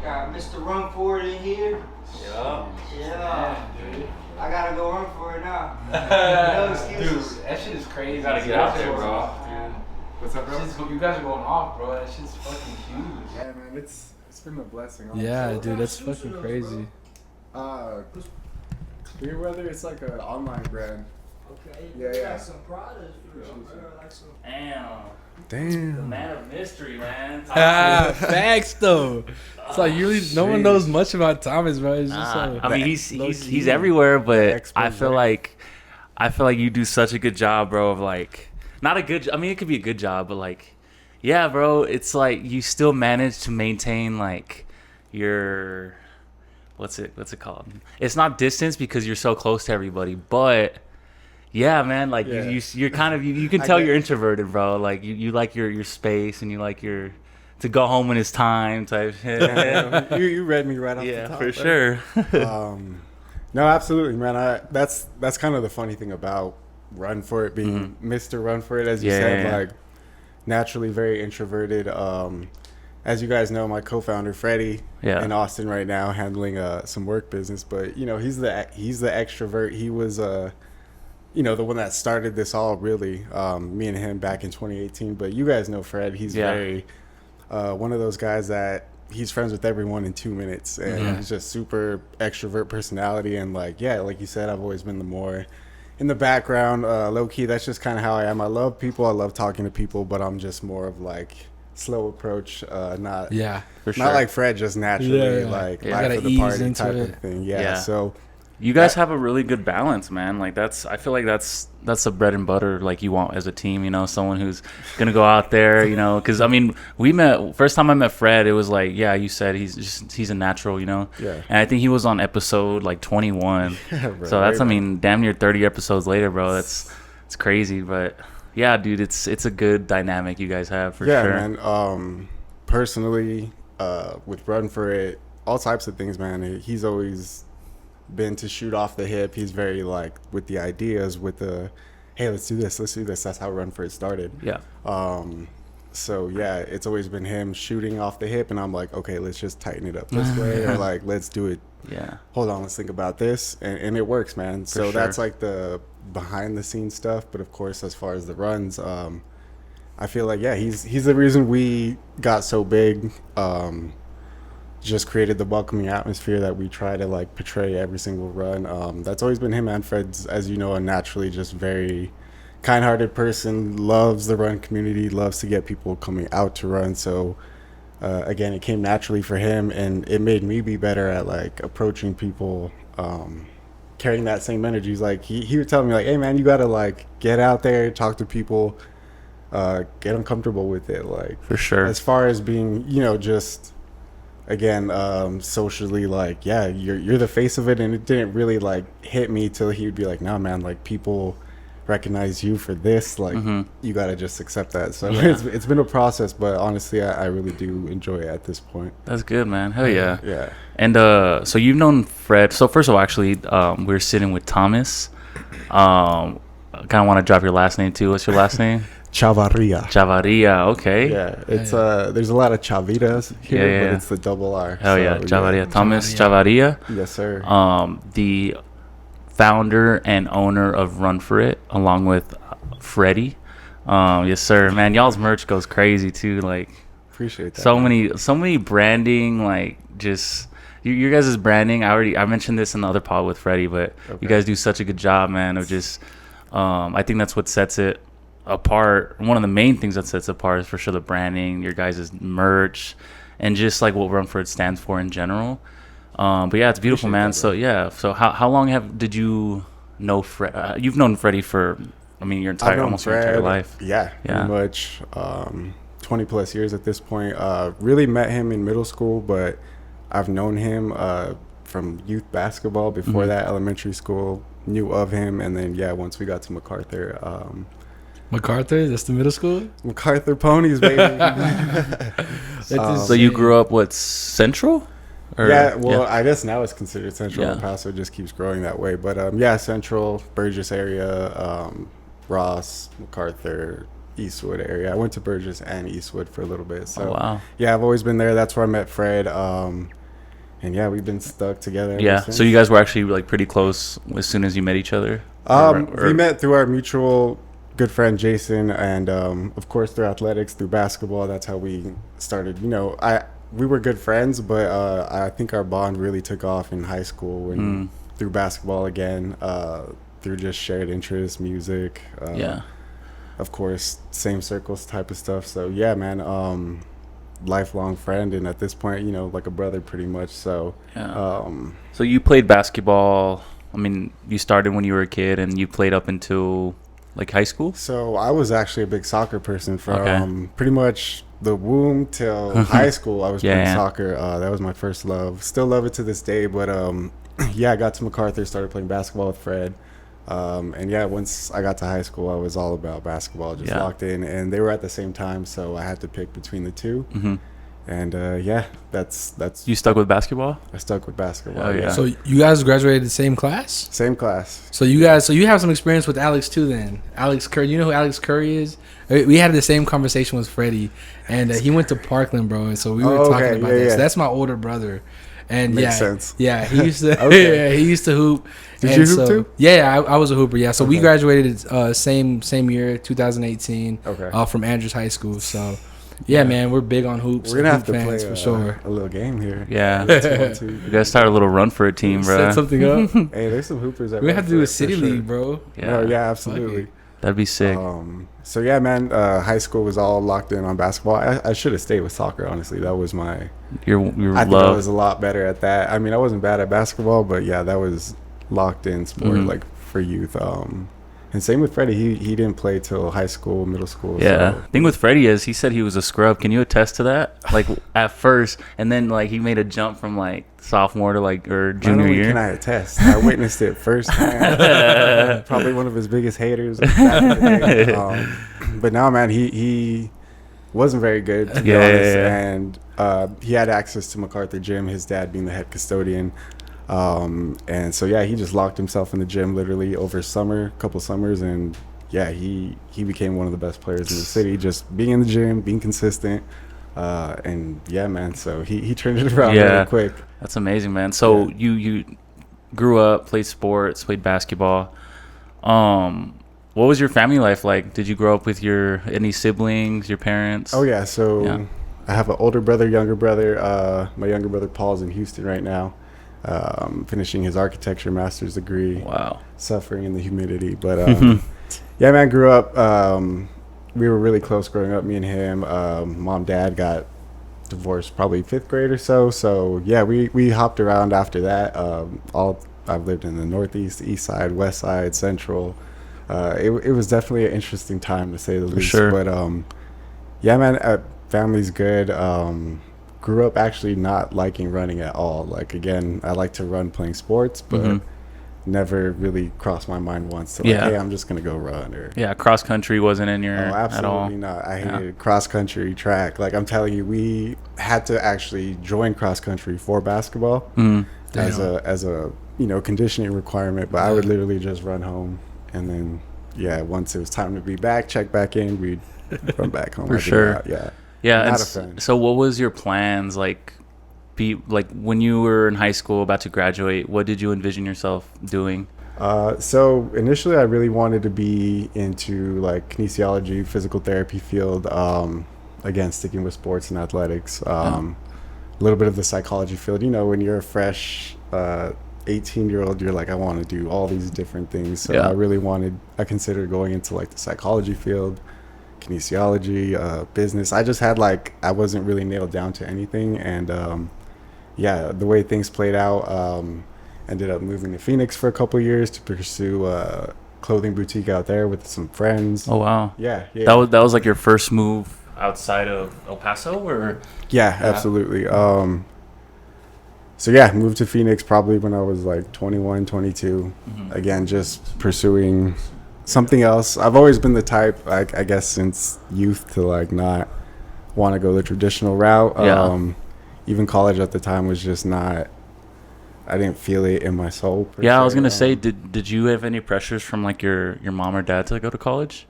Got Mr. Run For It in here. Yeah. Dude. I gotta go run for it now. No excuses. Dude, that shit is crazy. You gotta get out there, bro. Dude. What's up, bro? You guys are going off, bro. That shit's fucking huge. Yeah, man, it's been a blessing. Honestly. Yeah, dude, that's fucking crazy. Clear Weather, it's like an online brand. Okay. Yeah. Got some products for real, bro. Like some. The Damn. man of mystery, man. Facts though. It's like no one knows much about Thomas, bro. It's just like, I mean, he's everywhere, but I feel like you do such a good job, bro. Of like, not a good. I mean, it could be a good job, but like, yeah, bro. It's like you still manage to maintain like your what's it called? It's not distance because you're so close to everybody, but. Yeah, man. Like you're kind of you can tell you're introverted, bro. Like you like your space and you like your to go home when it's time type shit. Yeah, you read me right off the top. Yeah, for sure. No, absolutely, man. That's kind of the funny thing about Run For It being Mr. Run For It, as you said. Like naturally very introverted. As you guys know, my co-founder Freddie in Austin right now handling some work business, but you know he's the extrovert. He was the one that started this all, really, me and him back in 2018. But you guys know Fred. He's very one of those guys that he's friends with everyone in 2 minutes. And he's just super extrovert personality. And, like you said, I've always been the more in the background, low-key. That's just kind of how I am. I love people. I love talking to people. But I'm just more of, like, slow approach. Not like Fred, just naturally, like, life of the party type of thing. So... You guys have a really good balance, man. Like I feel like that's the bread and butter like you want as a team, you know, someone who's gonna go out there, you know, because I mean, first time I met Fred, it was like, yeah, you said he's a natural, you know, and I think he was on episode like 21, so that's I mean, damn near 30 episodes later, bro. It's crazy, but yeah, dude, it's a good dynamic you guys have for sure. Yeah, man. Personally, with Run For It, all types of things, man. He's always been to shoot off the hip. He's very like with the ideas, with the hey, let's do this. That's how Run For It started. So yeah, it's always been him shooting off the hip, and I'm like, okay, let's just tighten it up this way, or like let's do it. Hold on, let's think about this, and it works, man. So that's like the behind the scenes stuff. But of course, as far as the runs, I feel like he's the reason we got so big. Just created the welcoming atmosphere that we try to like portray every single run. That's always been him. And Fred's, as you know, a naturally just very kind-hearted person, loves the run community, loves to get people coming out to run. So again, it came naturally for him, and it made me be better at like approaching people, carrying that same energy. He's like, he would tell me like, hey man, you gotta like get out there, talk to people, get them comfortable with it. Like for sure. As far as being, just again, socially, like, yeah, you're the face of it, and it didn't really like hit me till he would be like, no man, like people recognize you for this, like you gotta just accept that. So it's been a process, but honestly, I really do enjoy it at this point. That's good, man. Hell yeah. Yeah. And so you've known Fred. So first of all, actually, we're sitting with Thomas. I kind of want to drop your last name too. What's your last name? Chavarria. Okay. Yeah, it's there's a lot of Chaviras here, but it's the double R. Hell yeah, Chavarria. Thomas Chavarria. Yes, sir. The founder and owner of Run For It, along with Freddie. Yes, sir. Man, y'all's merch goes crazy too. Like, appreciate that. So many branding, like just your guys' branding. I mentioned this in the other pod with Freddie, but you guys do such a good job, man, of just. I think that's what sets it apart. One of the main things that sets it apart is for sure the branding, your guys' merch, and just like what Run For It stands for in general. But yeah, it's beautiful, man. So yeah, so how long did you know Fred? You've known Freddie for, I mean, your entire life. Yeah, pretty much 20 plus years at this point. Really met him in middle school, but I've known him from youth basketball before that, elementary school. Knew of him, and then once we got to MacArthur. MacArthur? That's the middle school? MacArthur Ponies, baby. So you grew up Central? I guess now it's considered Central. El Paso just keeps growing that way. But Central, Burgess area, Ross, MacArthur, Eastwood area. I went to Burgess and Eastwood for a little bit. So wow. Yeah, I've always been there. That's where I met Fred. and yeah, we've been stuck together ever Yeah. since. So you guys were actually like pretty close as soon as you met each other. We met through our mutual good friend Jason, and of course through athletics, through basketball. That's how we started. We were good friends, but I think our bond really took off in high school and through basketball again, through just shared interests, music. Yeah. Of course, same circles type of stuff. So yeah, man, lifelong friend, and at this point, like a brother pretty much. So Yeah. So you played basketball. I mean, you started when you were a kid, and you played up until like high school. So I was actually a big soccer person from pretty much the womb till high school. I was playing soccer. That was my first love. Still love it to this day. But yeah, I got to MacArthur, started playing basketball with Fred. And yeah, once I got to high school, I was all about basketball, just locked in. And they were at the same time, so I had to pick between the two. Mm-hmm. And yeah, that's You stuck with basketball? I stuck with basketball. Oh, yeah. So you guys graduated the same class? Same class. So you have some experience with Alex too then. Alex Curry, you know who Alex Curry is? We had the same conversation with Freddie, and he went to Parkland, bro. And so we were talking about this. So that's my older brother. And Makes sense. Yeah, he used to he used to hoop. Did you hoop too? Yeah, I was a hooper. Yeah, so we graduated same year, 2018. From Andrews High School. So yeah, man, we're big on hoops. We're gonna have to play for sure. a little game here. Yeah. 2-on-2. You guys start a little run for a team, bro. Set something up. Hey, there's some hoopers. We have to do a city league, bro. Yeah, absolutely. That'd be sick. So yeah, man, high school was all locked in on basketball. I should have stayed with soccer, honestly. That was my Your I think I was a lot better at that. I mean, I wasn't bad at basketball, but yeah, that was locked in sport like for youth. And same with Freddie. He didn't play till high school, middle school. Yeah. So. Thing with Freddie is he said he was a scrub. Can you attest to that? Like at first, and then like he made a jump from like sophomore to like or junior Not only year. can I attest? I witnessed it firsthand. Probably one of his biggest haters. Back in the day. But now, man, he wasn't very good to be honest, and he had access to MacArthur Gym. His dad being the head custodian. And so yeah, he just locked himself in the gym literally over couple summers, and yeah, he became one of the best players in the city, just being in the gym, being consistent, and yeah, man, so he turned it around really quick. That's amazing, man. So you grew up, played sports, played basketball. What was your family life like? Did you grow up with any siblings, your parents? Oh yeah, so I have an older brother, younger brother. My younger brother Paul's in Houston right now. Finishing his architecture master's degree. Wow. Suffering in the humidity. But yeah, man, grew up. We were really close growing up, me and him. Mom, dad got divorced probably 5th grade or so. So yeah, we hopped around after that. I've lived in the Northeast, East Side, West Side, Central. It was definitely an interesting time to say the least. Sure. But yeah, man, family's good. Grew up actually not liking running at all. Like, again, I like to run playing sports, but never really crossed my mind once to hey, I'm just gonna go run. Or cross country wasn't in your absolutely at all. not. I hated cross country, track. Like, I'm telling you, we had to actually join cross country for basketball as a conditioning requirement. But I would literally just run home, and then once it was time to be back, check back in, we'd run back home. For sure. Yeah, not a fan. So what was your plans like when you were in high school about to graduate? What did you envision yourself doing? So initially I really wanted to be into like kinesiology, physical therapy field, again sticking with sports and athletics, a little bit of the psychology field. When you're a fresh 18-year-old, you're like, I want to do all these different things. So I considered going into like the psychology field, kinesiology, business. I just had I wasn't really nailed down to anything, and the way things played out, ended up moving to Phoenix for a couple of years to pursue a clothing boutique out there with some friends. Oh wow. Yeah. That was like your first move outside of El Paso, or? Yeah, absolutely. So yeah, moved to Phoenix probably when I was like 21, 22. Again, just pursuing something else. I've always been the type, I guess, since youth to not want to go the traditional route. Even college at the time was just not. I didn't feel it in my soul. I was gonna say, did you have any pressures from your mom or dad to go to college?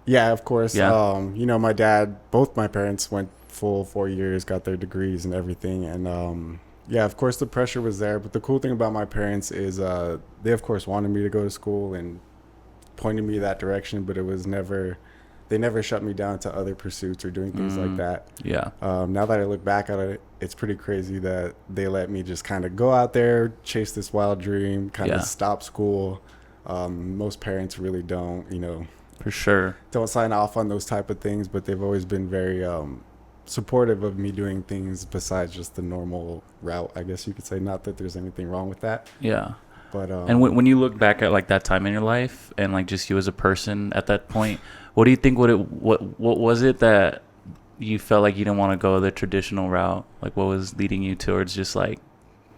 Yeah, of course. Yeah. My dad, both my parents went full 4 years, got their degrees and everything, and yeah, of course the pressure was there, but the cool thing about my parents is they of course wanted me to go to school and pointed me that direction, but it was never, they never shut me down to other pursuits or doing things like that. Yeah. Now that I look back at it, it's pretty crazy that they let me just kind of go out there, chase this wild dream, kind of stop school. Most parents really don't, you know, for sure, don't sign off on those type of things, but they've always been very supportive of me doing things besides just the normal route, I guess you could say. Not that there's anything wrong with that. Yeah. But and when you look back at like that time in your life and like just you as a person at that point, what do you think? What was it that you felt like you didn't want to go the traditional route? Like, what was leading you towards just like?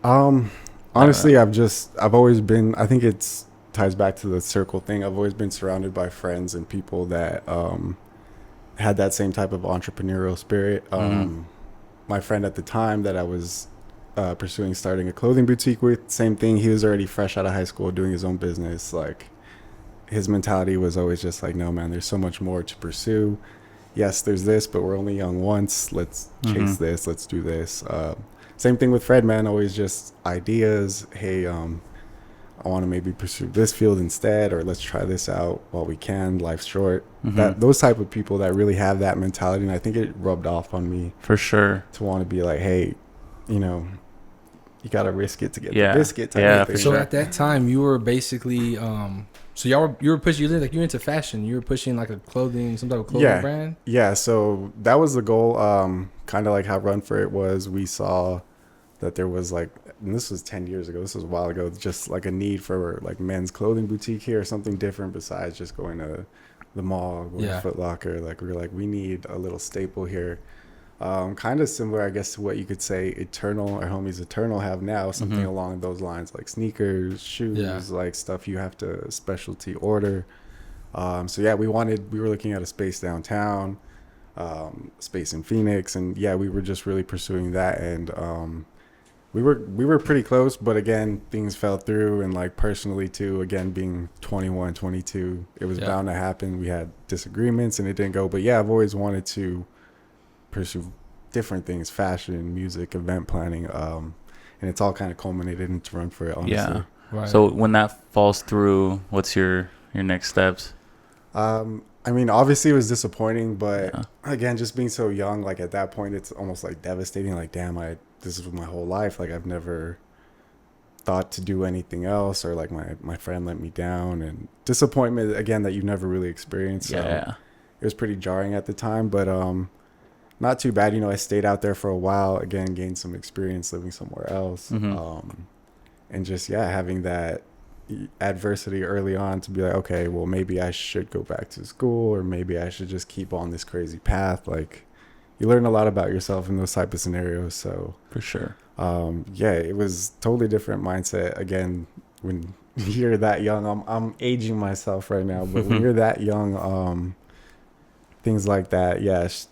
Honestly, I've always been. I think it's ties back to the circle thing. I've always been surrounded by friends and people that had that same type of entrepreneurial spirit. My friend at the time that I was pursuing starting a clothing boutique with, same thing. He was already fresh out of high school doing his own business. Like, his mentality was always just like, no, man, there's so much more to pursue. Yes, there's this, but we're only young once. Let's chase this. Let's do this. Same thing with Fred, man. Always just ideas. Hey, I want to maybe pursue this field instead, or let's try this out while we can. Life's short. Those type of people that really have that mentality, and I think it rubbed off on me for sure to want to be like, hey, you know, you gotta risk it to get the biscuit. So sure. At that time, you were basically, so you were pushing, like you were into fashion. You were pushing like some type of clothing brand. Yeah. So that was the goal. Kind of like how Run For It was. We saw that there was like, and this was 10 years ago. This was a while ago. Just like a need for like men's clothing boutique here, or something different besides just going to the mall, going to Foot Locker. Like we were like, we need a little staple here. Kind of similar, I guess, to what you could say Eternal, our homies Eternal have now, something along those lines, like sneakers, shoes, like stuff you have to specialty order. So yeah, we were looking at a space downtown, space in Phoenix, and yeah, we were just really pursuing that, and we were pretty close, but again, things fell through, and like personally too, again, being 21, 22, it was bound to happen. We had disagreements and it didn't go, but yeah, I've always wanted to pursue different things, fashion, music, event planning, and it's all kind of culminated into Run For It, honestly. Yeah. Right. So when that falls through, what's your next steps? I mean, obviously it was disappointing, but again, just being so young, like at that point, it's almost like devastating. Like, damn, this is my whole life. Like, I've never thought to do anything else, or like my friend let me down, and disappointment again that you never really experienced. So it was pretty jarring at the time, but not too bad. You know, I stayed out there for a while, again, gained some experience living somewhere else. And just, having that adversity early on to be like, okay, well, maybe I should go back to school, or maybe I should just keep on this crazy path. Like, you learn a lot about yourself in those type of scenarios. So for sure. It was totally different mindset. Again, when you're that young, I'm aging myself right now, but when you're that young, things like that,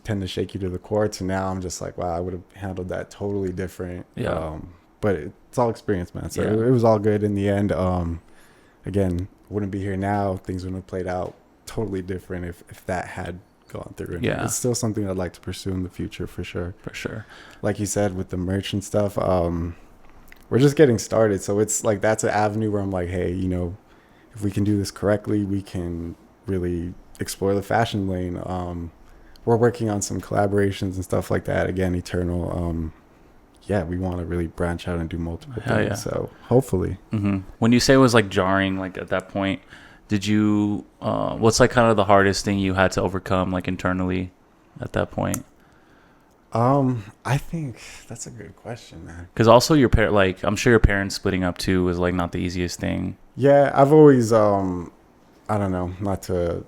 tend to shake you to the core. To now, I'm just like, wow, I would have handled that totally different. But it's all experience, man. So it was all good in the end. Again, wouldn't be here now. Things wouldn't have played out totally different if that had gone through. And it's still something I'd like to pursue in the future, for sure. For sure. Like you said, with the merch and stuff, we're just getting started. So it's like, that's an avenue where I'm like, hey, you know, if we can do this correctly, we can really explore the fashion lane. We're working on some collaborations and stuff like that. Again, Eternal. We want to really branch out and do multiple things. So hopefully. When you say it was like jarring, like at that point, did you what's like kind of the hardest thing you had to overcome, like internally at that point? I think that's a good question, man. Because also your like, I'm sure your parents splitting up too was like not the easiest thing. Yeah, I've always I don't know, not to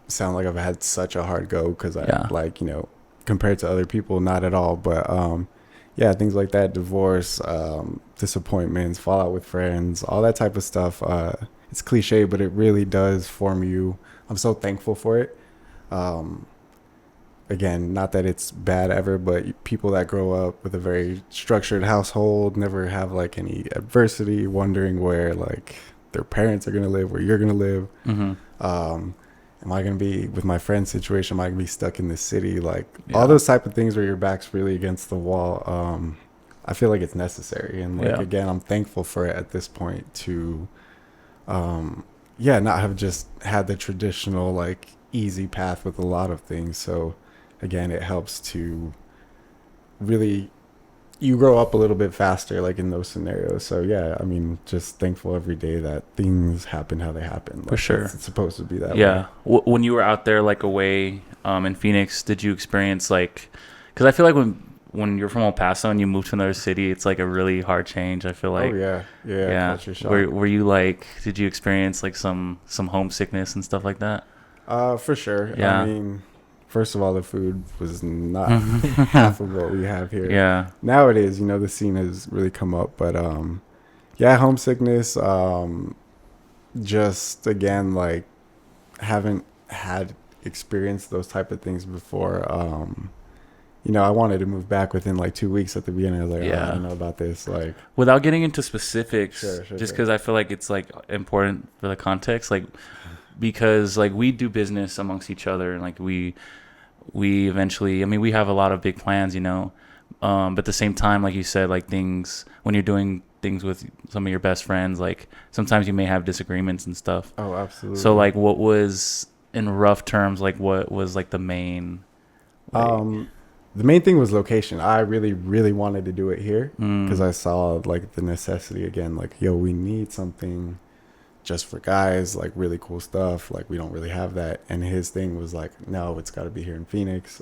sound like I've had such a hard go, because I like, you know, compared to other people, not at all, but things like that, divorce, disappointments, fallout with friends, all that type of stuff. It's cliche, but it really does form you. I'm so thankful for it. Again, not that it's bad ever, but people that grow up with a very structured household never have like any adversity, wondering where like their parents are going to live, where you're going to live. Am I going to be, with my friend's situation, am I going to be stuck in this city? Like all those type of things where your back's really against the wall. I feel like it's necessary. And like, Yeah. again, I'm thankful for it at this point to, not have just had the traditional, like, easy path with a lot of things. So again, it helps to really, you grow up a little bit faster, like in those scenarios. So yeah, I mean, just thankful every day that things happen how they happen. Like, For sure. it's supposed to be that Yeah. way. When you were out there, like away in Phoenix, did you experience like, because I feel like when you're from El Paso and you move to another city, it's like a really hard change. I feel like. Oh yeah. Culture shock. Were you like, did you experience like some homesickness and stuff like that? For sure. Yeah. I mean, first of all, the food was not half of what we have here. Yeah. Nowadays, the scene has really come up, but homesickness. Just again, like, haven't had experienced those type of things before. I wanted to move back within like 2 weeks at the beginning. I was like, I don't know about this. Like, without getting into specifics, Sure, just because I feel like it's like important for the context, like, because like we do business amongst each other, and like we eventually, I mean, we have a lot of big plans, but at the same time, like you said, like things, when you're doing things with some of your best friends, like sometimes you may have disagreements and stuff. Oh, absolutely. So like, what was, in rough terms, like what was like the main, like, the main thing was location. I really, really wanted to do it here Mm. because I saw like the necessity again. Like, yo, we need something just for guys, like really cool stuff. Like, we don't really have that. And his thing was like, no, it's got to be here in Phoenix.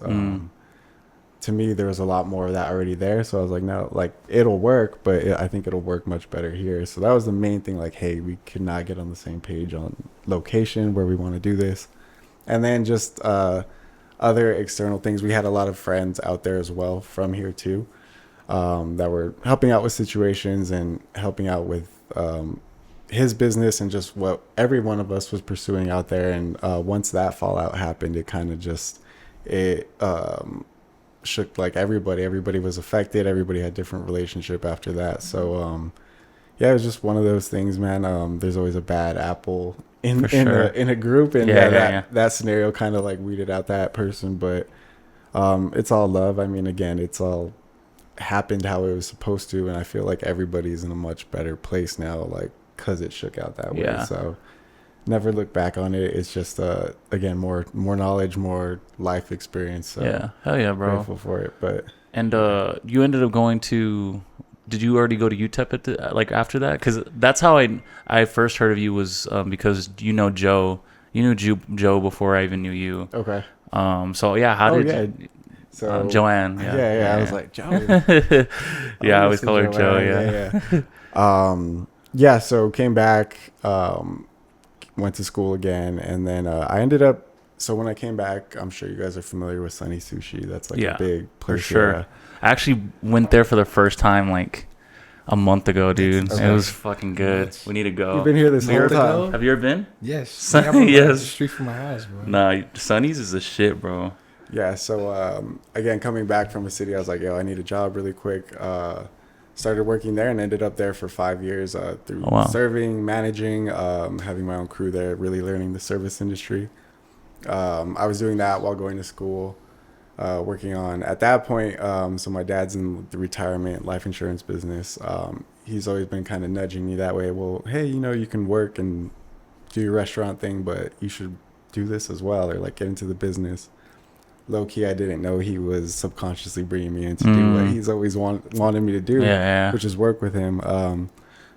To me, there was a lot more of that already there. So I was like, no, like, it'll work, but I think it'll work much better here. So that was the main thing. Like, hey, we could not get on the same page on location where we want to do this. And then just other external things. We had a lot of friends out there as well from here too, that were helping out with situations and helping out with his business and just what every one of us was pursuing out there. And once that fallout happened, it kind of just shook like everybody was affected. Everybody had different relationship after that. So it was just one of those things, man. There's always a bad apple in a group, and that scenario kind of like weeded out that person. But it's all love. I mean, again, it's all happened how it was supposed to, and I feel like everybody's in a much better place now, like, because it shook out that way. So never look back on it. It's just again, more knowledge, more life experience. So yeah, hell yeah, bro. Grateful for it. But and you ended up going to, did you already go to UTEP like after that? Because that's how I first heard of you, was because Joe, you knew Joe before I even knew you. Okay. So yeah, how did you, so Joanne? Yeah. I was like, Joe. Yeah, I always call her Joe. Yeah. So came back, went to school again, and then I ended up. So when I came back, I'm sure you guys are familiar with Sunny Sushi. That's like a big place. For sure. Here. I actually went there for the first time like a month ago, dude. Okay. It was fucking good. Nice. We need to go. You've been here this whole time. Have you ever been? Yes. Sunny, I'm yes. across the street from my house, bro. Nah, Sunny's is the shit, bro. Yeah. So again, coming back from a city, I was like, yo, I need a job really quick. Started working there and ended up there for 5 years through serving, managing, having my own crew there, really learning the service industry. I was doing that while going to school, working on, at that point, so my dad's in the retirement life insurance business. He's always been kind of nudging me that way. Well, hey, you can work and do your restaurant thing, but you should do this as well, or like get into the business. Low key, I didn't know he was subconsciously bringing me in to do what he's always wanted me to do, which is work with him.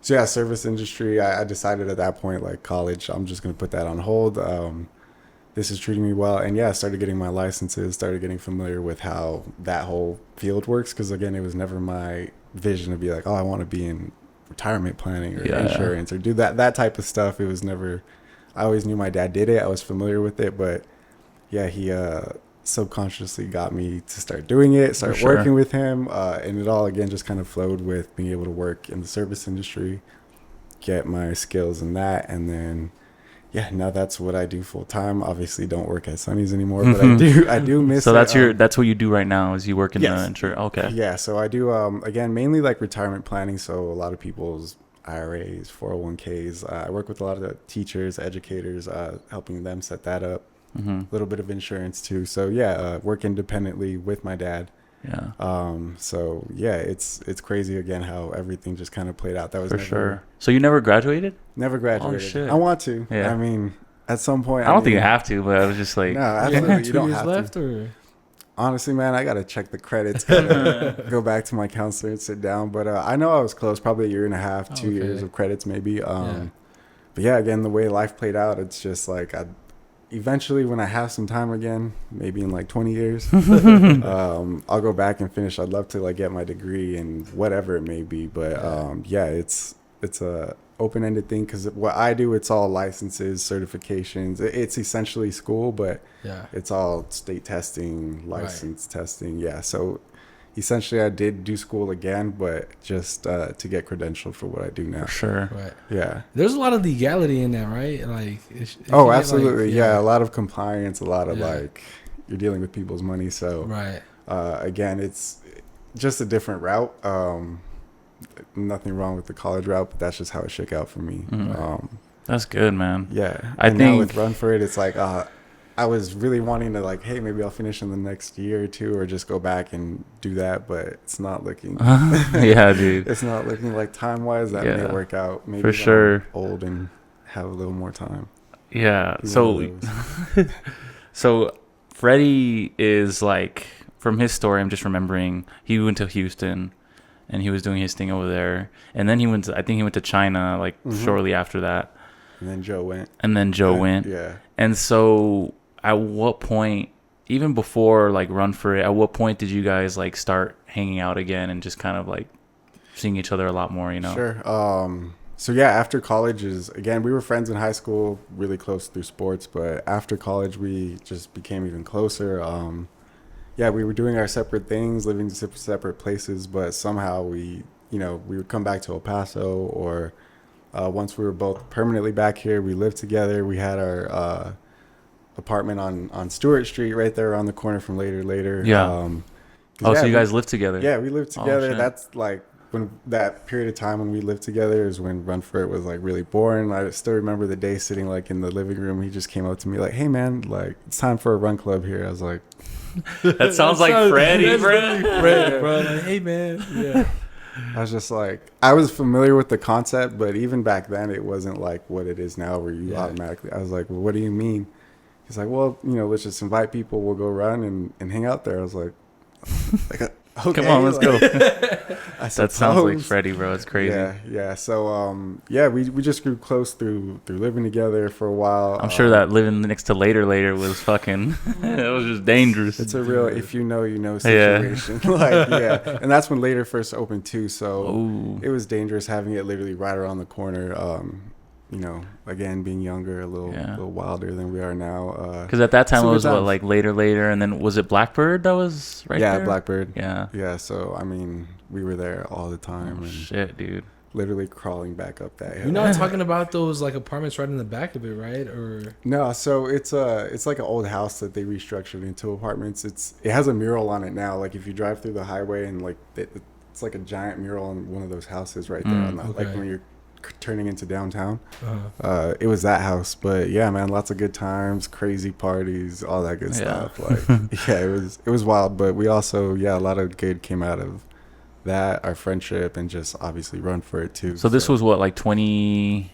So yeah, service industry, I decided at that point, like college, I'm just going to put that on hold. This is treating me well. And yeah, I started getting my licenses, started getting familiar with how that whole field works. Because again, it was never my vision to be like, oh, I want to be in retirement planning or insurance or do that type of stuff. It was never, I always knew my dad did it. I was familiar with it. But yeah, he subconsciously got me to start doing it, start working with him. And it all, again, just kind of flowed with being able to work in the service industry, get my skills in that. And then, yeah, now that's what I do full time. Obviously don't work at Sunny's anymore, but I do miss so it. So that's what you do right now, is you work in the insurance. Okay. Yeah, so I do again mainly like retirement planning, so a lot of people's IRAs, 401ks. I work with a lot of the teachers, educators, helping them set that up. A little bit of insurance too. So yeah, work independently with my dad, Yeah. So yeah, it's crazy again how everything just kind of played out. That was For never, sure. So you never graduated? Never graduated. Oh, shit. I want to. Yeah. I mean, at some point. I don't think you have to, but I was just like, no, absolutely, you 2 don't years have left, to. or Honestly, man, I gotta check the credits. Gotta go back to my counselor and sit down. But I know I was close, probably a year and a half, 2 years of credits, maybe. But yeah, again, the way life played out, it's just like eventually, when I have some time again, maybe in like 20 years, I'll go back and finish. I'd love to like get my degree and whatever it may be. But yeah, it's a open-ended thing because what I do, it's all licenses, certifications. It's essentially school, but it's all state testing, license testing. Yeah, so essentially I did do school again, but just to get credentialed for what I do now. for sure. right? Yeah. There's a lot of legality in that, right? Like, Oh, absolutely. Yeah, a lot of compliance, a lot of like you're dealing with people's money. So right. again, it's just a different route. Nothing wrong with the college route, but that's just how it shook out for me. That's good, man. Yeah. I and think now with Run For It, it's like I was really wanting to like, hey, maybe I'll finish in the next year or two, or just go back and do that, but it's not looking. Yeah, dude. It's not looking like time wise that may work out. Maybe for when sure. I'm old and have a little more time. Yeah. So Freddie is like, from his story, I'm just remembering he went to Houston and he was doing his thing over there, and then I think he went to China like shortly after that. And then Joe went. Yeah. And so at what point, even before like Run For It, at what point did you guys like start hanging out again and just kind of like seeing each other a lot more, you know? Sure. So yeah, after college again, we were friends in high school, really close through sports, but after college we just became even closer. Yeah, we were doing our separate things, living in separate places, but somehow we would come back to El Paso, or once we were both permanently back here, we lived together. We had our apartment on Stewart Street right there around the corner from Later. Yeah. So you guys lived together? Yeah, we lived together. shit. That's like when that period of time when we lived together is when Run For It was like really boring. I still remember the day sitting like in the living room. He just came up to me like, "Hey man, like it's time for a run club here." I was like, that sounds like Freddie, bro. Fred, bro. Like, hey man. Yeah. I was just like, I was familiar with the concept, but even back then it wasn't like what it is now where you automatically, I was like, well, what do you mean? He's like, well, let's just invite people. We'll go run and hang out there. I was like okay. Come on, let's go. That sounds like Freddie, bro. It's crazy. Yeah. So, we just grew close through living together for a while. I'm sure that living next to Later was fucking, it was just dangerous. It's a real, if you know situation. And that's when Later first opened too. So it was dangerous having it literally right around the corner. Again, being younger, a little wilder than we are now. Because at that time it was what, like Later, and then was it Blackbird that was right there? Yeah, Blackbird. Yeah. Yeah, so, I mean, we were there all the time. Oh, shit, dude. Literally crawling back up that hill. You're not talking about those, like, apartments right in the back of it, right? Or no, so it's like an old house that they restructured into apartments. It has a mural on it now. Like, if you drive through the highway and, like, it's like a giant mural on one of those houses right there. Like, when you're turning into downtown. It was that house, but yeah, man, lots of good times, crazy parties, all that good stuff. Like it was wild, but we also a lot of good came out of that, our friendship, and just obviously Run For It too. So this was what, like 20?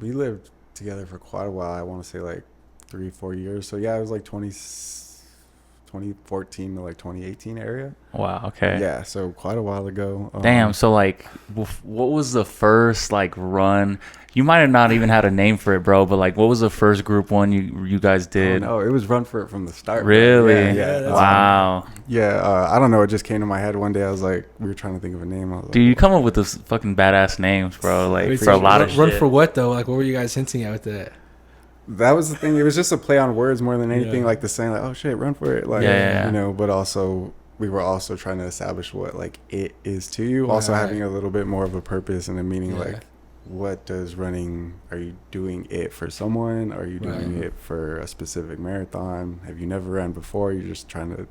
We lived together for quite a while. I want to say like 3-4 years. So yeah, it was like 2014 to like 2018 area. Wow. Okay. Yeah, so quite a while ago. Damn. So like, what was the first like run? You might have not even had a name for it, bro. But like, what was the first group one you guys did? No, it was Run For It from the start. Really? Yeah. Wow. I don't know. It just came to my head one day. I was like, we were trying to think of a name. I was like, Dude, you come up with those fucking badass names, bro. Like for a lot of shit. Run for what though? Like, what were you guys hinting at with that? That was the thing. It was just a play on words more than anything. Like the saying, like, "Oh shit, run for it!" Like, But also, we were also trying to establish what like it is to you. Also having a little bit more of a purpose and a meaning. Like, what does running? Are you doing it for someone? Are you doing it for a specific marathon? Have you never ran before? You're just trying to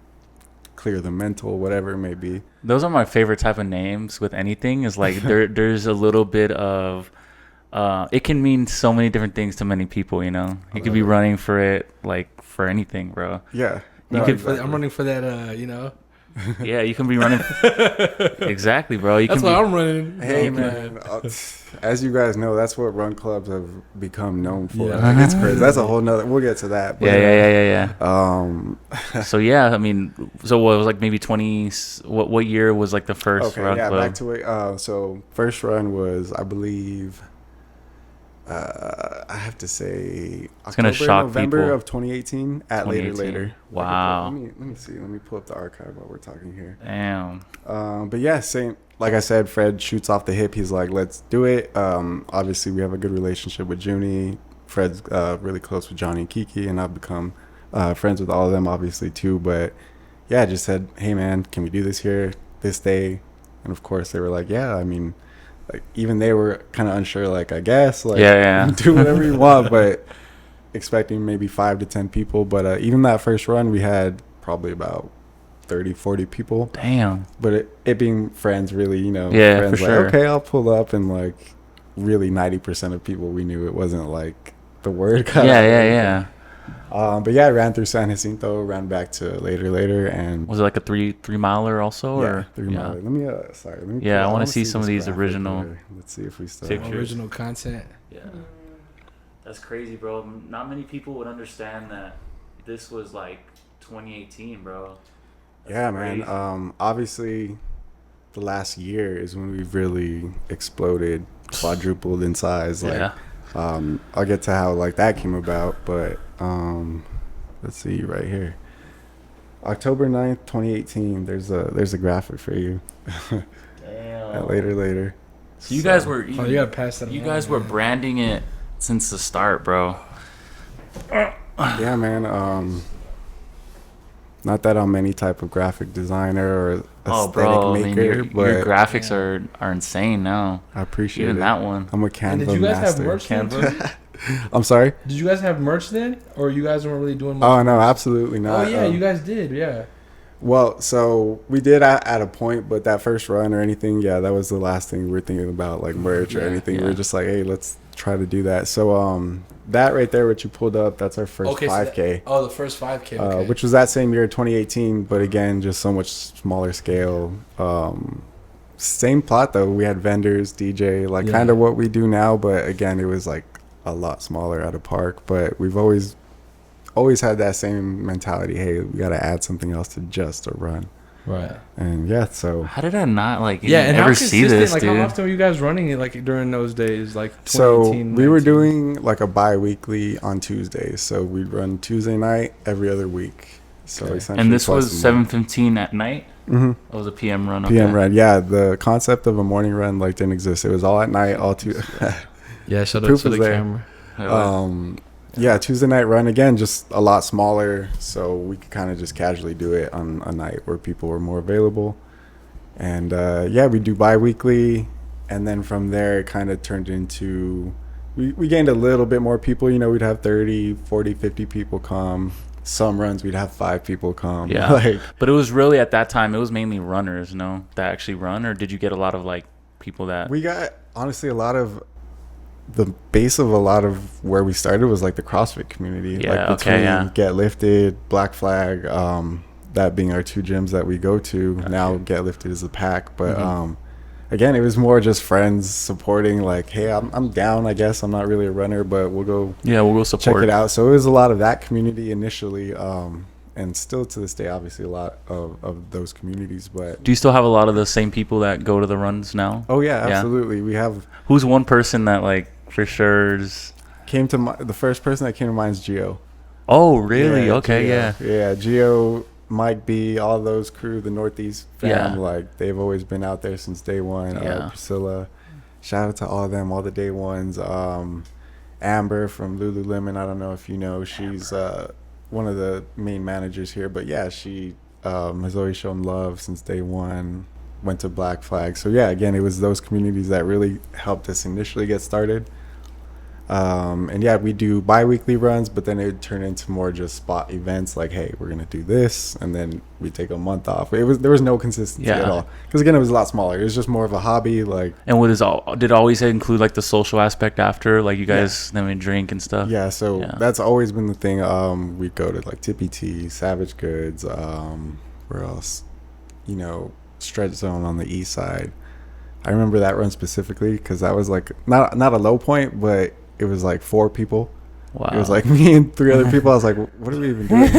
clear the mental, whatever it may be. Those are my favorite type of names with anything. Is like there's a little bit of. It can mean so many different things to many people, you know. You could be running for it, like for anything, bro. Yeah. I'm running for that, Yeah, you can be running. Exactly, bro. You That's can why be, I'm running. Hey Oh, man, as you guys know, that's what run clubs have become known for. Yeah. Like, it's crazy. That's a whole nother. We'll get to that. But, yeah. Um, So yeah, I mean, so what was like maybe 20? What year was like the first okay, run yeah. club? Back to it. So first run was, I believe, I have to say, It's gonna October, shock November people. of 2018. At later. 2018. Like, Wow. let me see. Let me pull up the archive while we're talking here. Damn. But yeah, same. Like I said, Fred shoots off the hip. He's like, let's do it. Obviously, we have a good relationship with Junie. Fred's really close with Johnny and Kiki, and I've become friends with all of them, obviously, too. But yeah, I just said, hey, man, can we do this here this day? And of course, they were like, yeah. I mean, like, even they were kind of unsure, like, I guess, like, Yeah. do whatever you want, but expecting maybe 5 to 10 people. But even that first run, we had probably about 30, 40 people. Damn. But it being friends, really, you know, Yeah, friends for like, sure. okay, I'll pull up, and like really 90% of people we knew. It wasn't like the word kind of. Yeah. But yeah, I ran through San Jacinto, ran back to later, and Was it like a three miler also, yeah, or 3 mile. Let me let me. Yeah, I wanna wanna see some of this these graphic original here. Let's see if we still. pictures. Original content. Yeah. That's crazy, bro. Not many people would understand that this was like 2018, bro. That's Yeah, crazy. man. Obviously, the last year is when we've really exploded, quadrupled in size. Like, Yeah. I'll get to how like that came about, but let's see right here. October 9th, 2018. There's a graphic for you. Damn. later. So you guys were Oh, you gotta pass that. you along, guys were man. branding it since the start, bro. Yeah, man. Not that I'm any type of graphic designer or aesthetic Oh, bro. I mean, maker, but your graphics are insane now. I appreciate Even it. that one. I'm a And Canva did you guys master. have merch then too? Canva. I'm sorry. Did you guys have merch then, or you guys weren't really doing much? Oh no, absolutely not. Oh yeah, you guys did. Yeah. Well, so we did at a point, but that first run or anything, yeah, that was the last thing we were thinking about, like merch or Yeah, anything. We yeah. were just like, hey, let's try to do that. So that right there, what you pulled up, that's our first Okay. 5K, Oh, the first 5K. Okay. which was that same year, 2018, but again, just so much smaller scale. Same plot though. We had vendors, DJ, like Yeah. kind of what we do now, but again, it was like a lot smaller at a park. But we've always had that same mentality. Hey, we got to add something else to just a run. Right. And yeah, so How did I not like Yeah, and how ever see consistent? this, Like, dude? how often were you guys running it? Like during those days, like 2018. so we were 19? doing like a bi-weekly on Tuesdays. So we'd run Tuesday night every other week. So Okay. essentially And this twice was a month. 7:15 at night. Mhm. It was a PM run. PM okay. run. Yeah, the concept of a morning run like didn't exist. It was all at night, all two. Yeah, shout out Proof to the is there. camera. Yeah, Tuesday night run again, just a lot smaller, so we could kind of just casually do it on a night where people were more available. And yeah, we do bi-weekly, and then from there it kind of turned into we gained a little bit more people. You know, we'd have 30, 40, 50 people come. Some runs we'd have 5 people come. Yeah. Like, But it was really at that time. It was mainly runners, no, that actually run, or did you get a lot of like people that? we got honestly a lot of the base of a lot of where we started was like the CrossFit community. Yeah, like okay, between yeah. Get Lifted, Black Flag, that being our 2 gyms that we go to. Gotcha. Now Get Lifted is a pack, but Mhm. again, it was more just friends supporting. Like, hey, I'm down. I guess I'm not really a runner, but we'll go Yeah, we'll go check support it out. So it was a lot of that community initially, and still to this day, obviously a lot of those communities. But Do you still have a lot of the same people that go to the runs now? oh yeah, Yeah. absolutely. We have Who's one person that like for sure is? the first person that came to mind is Gio. Oh, really? Yeah, Okay, Gio. yeah. Yeah, Gio, Mike B, all those crew, the Northeast fam, Yeah. like they've always been out there since day one. Yeah. Priscilla, shout out to all of them, all the day ones. Amber from Lululemon, I don't know if you know, she's one of the main managers here, but yeah, she has always shown love since day one. Went to Black Flag, so yeah, again, it was those communities that really helped us initially get started. And yeah, we do bi-weekly runs, but then it would turn into more just spot events like, hey, we're gonna do this, and then we take a month off. There was no consistency Yeah. at all, because again, it was a lot smaller. It was just more of a hobby. Like, And what is all? Did it always include like the social aspect after, like you guys then we drink and stuff? yeah, so Yeah. that's always been the thing. We'd go to like Tippy T, Savage Goods, where else? stretch zone on the east side. I remember that run specifically because that was like not a low point, but it was like 4 people. Wow. It was like me and 3 other people. I was like, what are we even doing?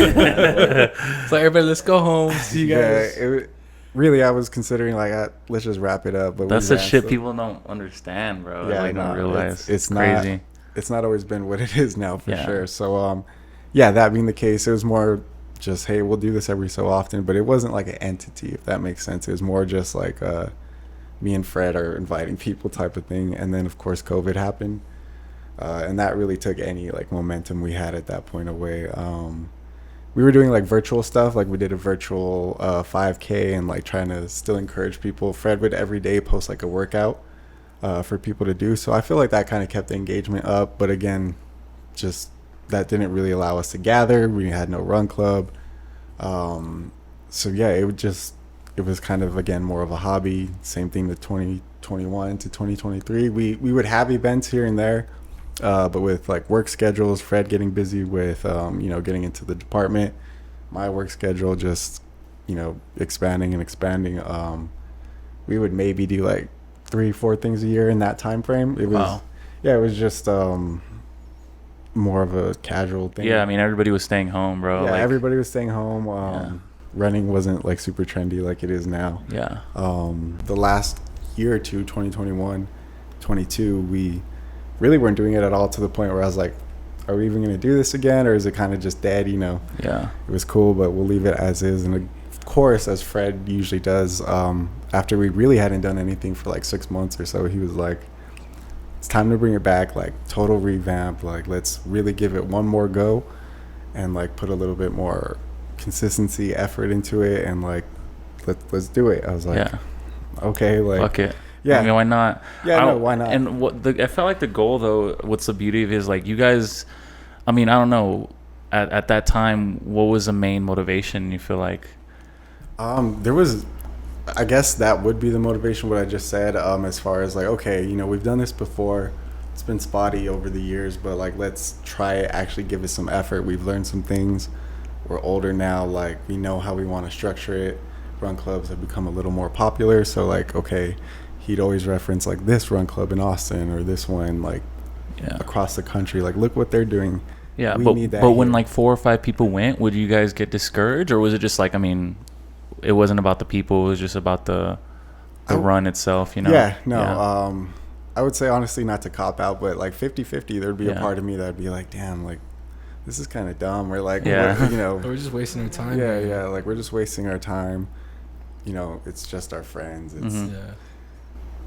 So everybody, let's go home. See you guys. Really, I was considering like, let's just wrap it up. But that's the shit people don't understand, bro. Yeah, like, don't realize. It's crazy. It's not always been what it is now for sure. So, that being the case, it was more just, hey, we'll do this every so often. But it wasn't like an entity, if that makes sense. It was more just like me and Fred are inviting people type of thing. And then, of course, COVID happened. And that really took any like momentum we had at that point away. We were doing like virtual stuff. Like we did a virtual 5K and like trying to still encourage people. Fred would every day post like a workout for people to do. So I feel like that kind of kept the engagement up. But again, just that didn't really allow us to gather. We had no run club. So yeah, it was kind of, again, more of a hobby. Same thing to 2021 to 2023. We would have events here and there. But with like work schedules, Fred getting busy with, getting into the department, my work schedule just, expanding. We would maybe do like 3-4 things a year in that time frame. It was, it was just more of a casual thing. Yeah, I mean, everybody was staying home, bro. Yeah, everybody was staying home. Running wasn't like super trendy like it is now. Yeah. The last year or two, 2021, 22, we really weren't doing it at all, to the point where I was like, are we even going to do this again, or is it kind of just dead? Yeah, it was cool, but we'll leave it as is. And of course, as Fred usually does, after we really hadn't done anything for like 6 months or so, he was like, it's time to bring it back, like total revamp, like let's really give it one more go and like put a little bit more consistency, effort into it, and like let's do it. I was like, okay, like fuck it. Yeah, I mean, why not? Yeah, why not? And I felt like the goal, though, what's the beauty of it is, like, you guys, I mean, I don't know, at that time, what was the main motivation, you feel like? There was, I guess that would be the motivation, what I just said, as far as like, okay, we've done this before, it's been spotty over the years, but like, let's try actually give it some effort. We've learned some things. We're older now, like we know how we want to structure it. Run clubs have become a little more popular, so like, okay, he'd always reference like this run club in Austin or this one like across the country. Like, look what they're doing. Yeah, but when like 4 or 5 people went, would you guys get discouraged, or was it just like, I mean, it wasn't about the people, it was just about the run itself, Yeah, no. Yeah. I would say honestly, not to cop out, but like 50-50, there'd be a part of me that'd be like, damn, like this is kind of dumb, or like, we're just wasting our time. Yeah, like we're just wasting our time. It's just our friends. It's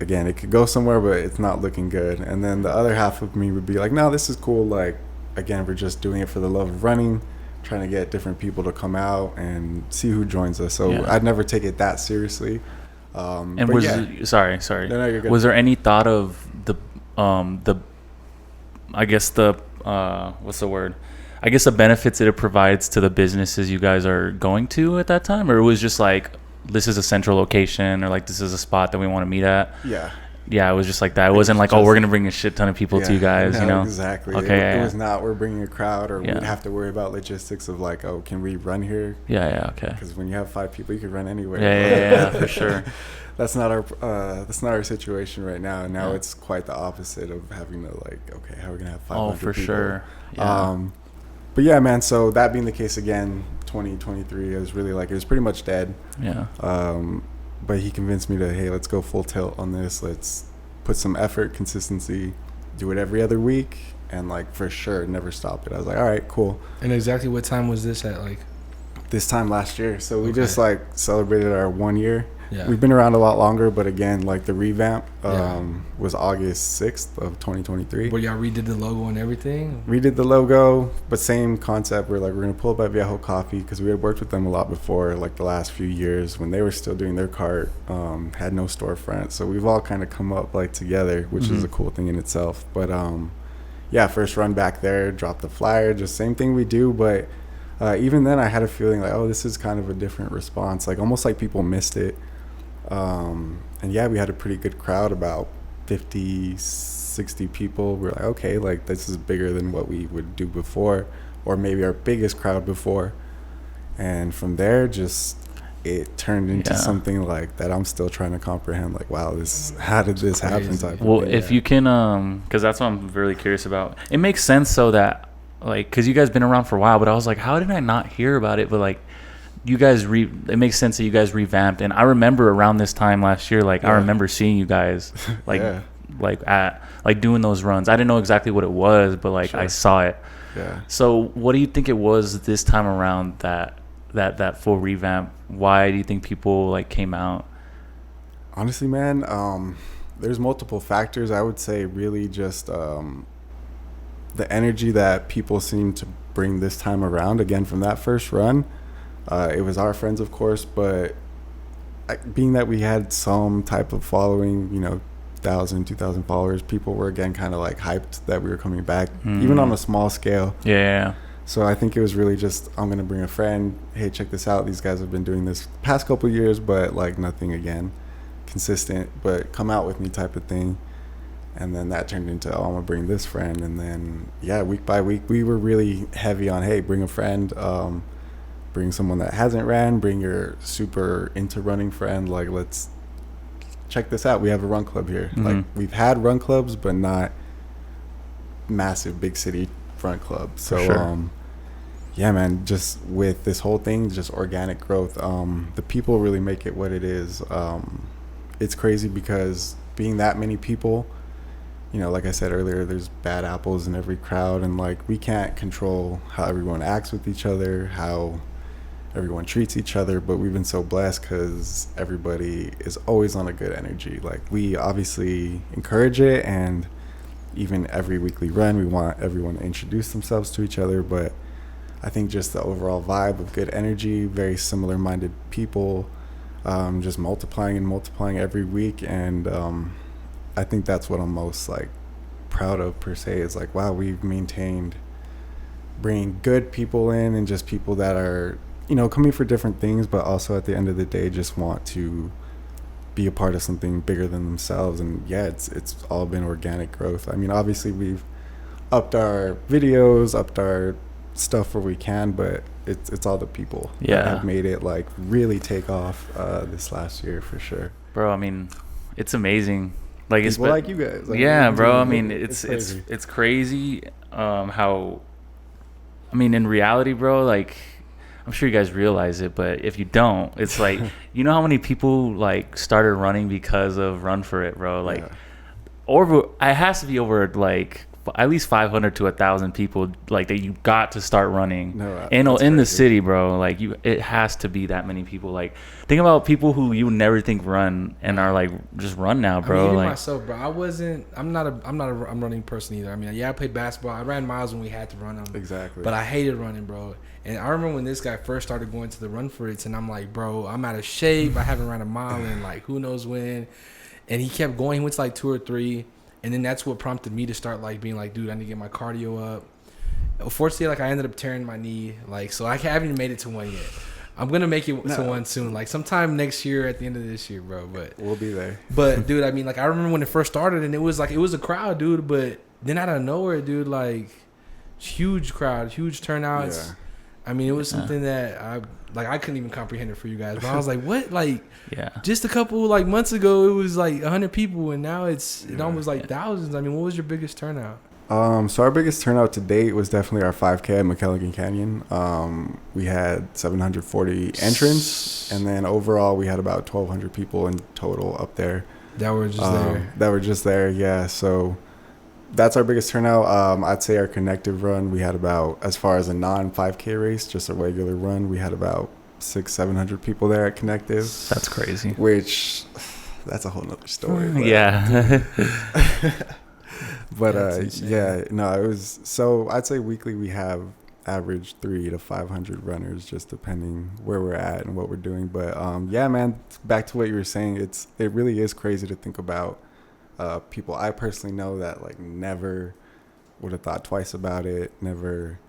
again, it could go somewhere, but it's not looking good. And then the other half of me would be like, no, this is cool. Like, again, we're just doing it for the love of running, trying to get different people to come out and see who joins us. So I'd never take it that seriously. And was sorry. No, you're good. Was there any thought of the I guess the what's the word? I guess the benefits that it provides to the businesses you guys are going to at that time, or it was just like, this is a central location, or like this is a spot that we want to meet at? Yeah, it was just like that. It wasn't like, we're gonna bring a shit ton of people to you guys. Exactly. Okay. It was not, we're bringing a crowd, or we'd have to worry about logistics of like, oh, can we run here? Okay. Because when you have 5 people, you could run anywhere. Yeah, for sure. That's not our situation right now. And now it's quite the opposite of having to like, okay, how are we gonna have 500 for people? Sure. Yeah. But yeah, man. So that being the case again, 2023 is really like, it was pretty much dead. Yeah. But he convinced me to, hey, let's go full tilt on this. Let's put some effort, consistency, do it every other week, and like for sure never stop it. I was like, all right, cool. And exactly what time was this at? Like this time last year. So we just like celebrated our 1 year. Yeah. We've been around a lot longer, but again, like the revamp was August 6th of 2023. Where y'all redid the logo and everything? Redid the logo, but same concept. We're going to pull up at Viejo Coffee, because we had worked with them a lot before, like the last few years when they were still doing their cart, had no storefront. So we've all kind of come up like together, which is a cool thing in itself. But first run back there, drop the flyer, just same thing we do, but even then I had a feeling like, oh, this is kind of a different response, like almost like people missed it. And we had a pretty good crowd, about 50-60 people. We're like, okay, like this is bigger than what we would do before, or maybe our biggest crowd before. And from there, just it turned into something like that I'm still trying to comprehend. Like, wow, how did this happen? Type well, of thing. if you can, because that's what I'm really curious about. It makes sense so that, like, because you guys been around for a while, but I was like, how did I not hear about it? But like, you guys it makes sense that you guys revamped. And I remember around this time last year, like, I remember seeing you guys, like, like doing those runs. I didn't know exactly what it was, but like I saw it. Yeah. So what do you think it was this time around that full revamp? Why do you think people like came out? Honestly, man, there's multiple factors. I would say really just the energy that people seem to bring this time around. Again, from that first run, it was our friends, of course, but being that we had some type of following, 1,000, 2,000 followers, people were again kind of like hyped that we were coming back, even on a small scale. Yeah. So I think it was really just, I'm going to bring a friend. Hey, check this out. These guys have been doing this past couple of years, but like nothing again consistent, but come out with me type of thing. And then that turned into, I'm going to bring this friend. And then, week by week, we were really heavy on, hey, bring a friend, bring someone that hasn't ran, bring your super into running friend. Like, let's check this out. We have a run club here. Like, we've had run clubs, but not massive big city run club. So man, just with this whole thing, just organic growth. The people really make it what it is. It's crazy because being that many people, like I said earlier, there's bad apples in every crowd, and like we can't control how everyone acts with each other, how everyone treats each other, but we've been so blessed because everybody is always on a good energy. Like, we obviously encourage it, and even every weekly run, we want everyone to introduce themselves to each other. But I think just the overall vibe of good energy, very similar minded people, just multiplying and multiplying every week. And I think that's what I'm most like proud of per se, is like, wow, we've maintained bringing good people in, and just people that are, coming for different things, but also at the end of the day just want to be a part of something bigger than themselves. And it's all been organic growth. I mean, obviously we've upped our videos, upped our stuff where we can, but it's all the people that have made it like really take off this last year for sure. Bro, I mean, it's amazing. Like, it's like you guys. Like, bro. I mean, it's crazy how, I mean, in reality, bro, like, I'm sure you guys realize it, but if you don't, it's like, you know how many people like started running because of Run For It, bro? Like, it has to be over like at least 500 to 1,000 people like that you got to start running in the city, bro. Like, it has to be that many people. Like, think about people who you would never think run and are like just run now, bro. I mean, even like myself, bro. I'm not a running person either. I mean, I played basketball. I ran miles when we had to run them. Exactly. But I hated running, bro. And I remember when this guy first started going to the Run For It, and I'm like, bro, I'm out of shape. I haven't run a mile in like who knows when. And he kept going. He went to like 2 or 3. And then that's what prompted me to start like being like, dude, I need to get my cardio up. Unfortunately, like I ended up tearing my knee. Like, so I haven't even made it to one yet. I'm going to make it to one soon. Like sometime next year at the end of this year, bro. But we'll be there. But dude, I mean, like I remember when it first started and it was a crowd, dude. But then out of nowhere, dude, like huge crowd, huge turnouts. Yeah. I mean, it was something that I couldn't even comprehend it for you guys. But I was like, what? Like, just a couple like months ago, it was like 100 people, and now it's almost like thousands. I mean, what was your biggest turnout? So our biggest turnout to date was definitely our 5K at McKelligan Canyon. We had 740 entrants, and then overall we had about 1,200 people in total up there. That were just there. That were just there, yeah. So that's our biggest turnout. I'd say our connective run, we had about, as far as a non-5K race, just a regular run, we had about 600-700 people there at connective. That's crazy. Which, that's a whole nother story. But, yeah. But it was, so I'd say weekly we have average 300 to 500 runners, just depending where we're at and what we're doing. But man, back to what you were saying, it really is crazy to think about people I personally know that like never would have thought twice about it, never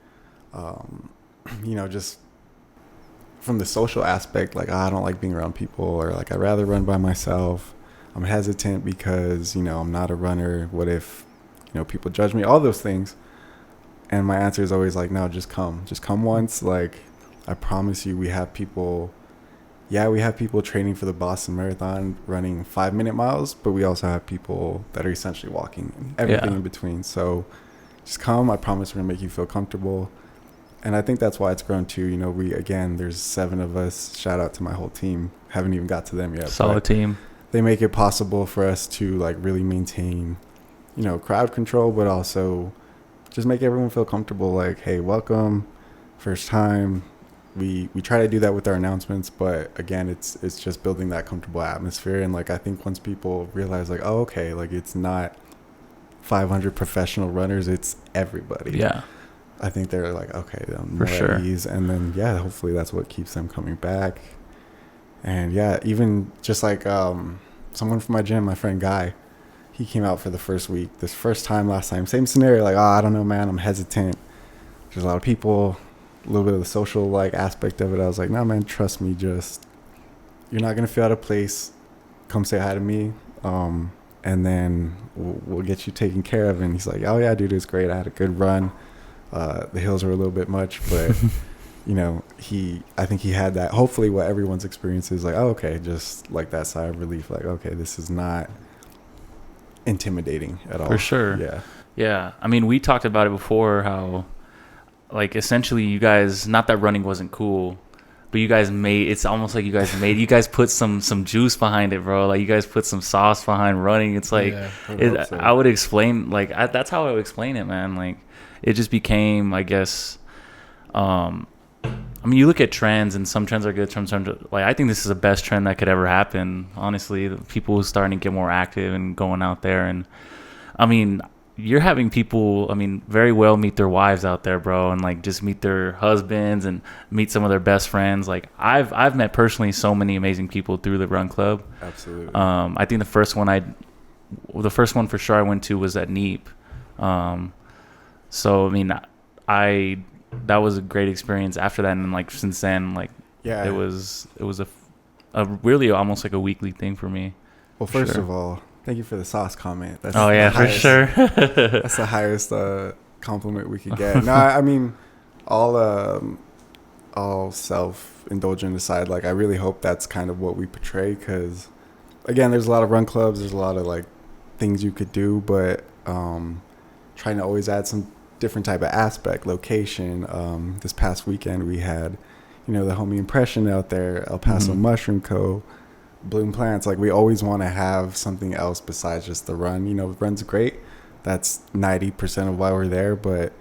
just from the social aspect, like, I don't like being around people, or like I'd rather run by myself. I'm hesitant because I'm not a runner. What if people judge me, all those things. And my answer is always like, no, just come once. Like, I promise you, we have people yeah, we have people training for the Boston Marathon running 5-minute miles, but we also have people that are essentially walking and everything in between. So just come. I promise we're going to make you feel comfortable. And I think that's why it's grown too. You know, there's 7 of us. Shout out to my whole team. Haven't even got to them yet. Solid team. They make it possible for us to like really maintain, you know, crowd control, but also just make everyone feel comfortable. Like, hey, welcome, first time. We try to do that with our announcements, but again, it's just building that comfortable atmosphere. And like, I think once people realize like, oh, okay, like it's not 500 professional runners, it's everybody. Yeah. I think they're like, okay, I'm For more sure. at ease. And then, yeah, hopefully that's what keeps them coming back. And yeah, even just like someone from my gym, my friend Guy, he came out for the first week, this first time, last time, same scenario. Like, oh, I don't know, man, I'm hesitant. There's a lot of people, a little bit of the social like aspect of it. I was like, no, man, trust me, just, you're not going to feel out of place. Come say hi to me. And then we'll get you taken care of. And he's like, oh yeah, dude, it's great. I had a good run. The hills were a little bit much, but you know, I think he had that. Hopefully what everyone's experience is like, oh, okay, just like that sigh of relief. Like, okay, this is not intimidating at all. For sure. Yeah. Yeah. I mean, we talked about it before, how like essentially you guys, not that running wasn't cool, but you guys it's almost like you guys put some juice behind it, bro. Like you guys put some sauce behind running. It's like, I would explain, like, that's how I would explain it, man. Like, it just became, I guess, I mean, you look at trends, and some trends are good. Some trends are, like, I think this is the best trend that could ever happen. Honestly, people starting to get more active and going out there, and I mean, you're having people, I mean, very well meet their wives out there, bro, and like just meet their husbands and meet some of their best friends. Like I've met personally so many amazing people through the run club. Absolutely. I think the first one for sure I went to was at Neep. So I mean, that was a great experience after that, and like since then, like, yeah, it was a really almost like a weekly thing for me. Well, first of all, thank you for the sauce comment. That's for sure. That's the highest compliment we could get. No, I mean, all self-indulgent aside, like I really hope that's kind of what we portray, because again, there's a lot of run clubs, there's a lot of like things you could do, but trying to always add some different type of aspect, location. This past weekend we had, you know, the homie Impression out there, El Paso Mushroom Co., Bloom Plants. Like, we always want to have something else besides just the run. You know, the run's great, that's 90% of why we're there, but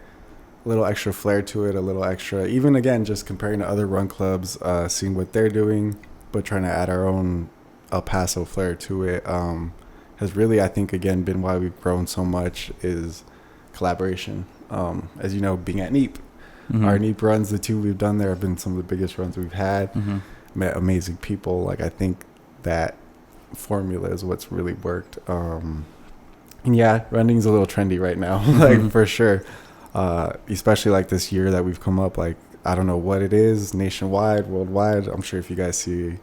a little extra flair to it, a little extra, even again, just comparing to other run clubs, seeing what they're doing, but trying to add our own El Paso flair to it, has really, I think, again, been why we've grown so much, is collaboration. As you know, being at Neep, our Neep runs, the 2 we've done there have been some of the biggest runs we've had. Met amazing people. Like, I think that formula is what's really worked. And yeah, running's a little trendy right now, like for sure. Especially like this year that we've come up, like, I don't know what it is, nationwide, worldwide. I'm sure if you guys see,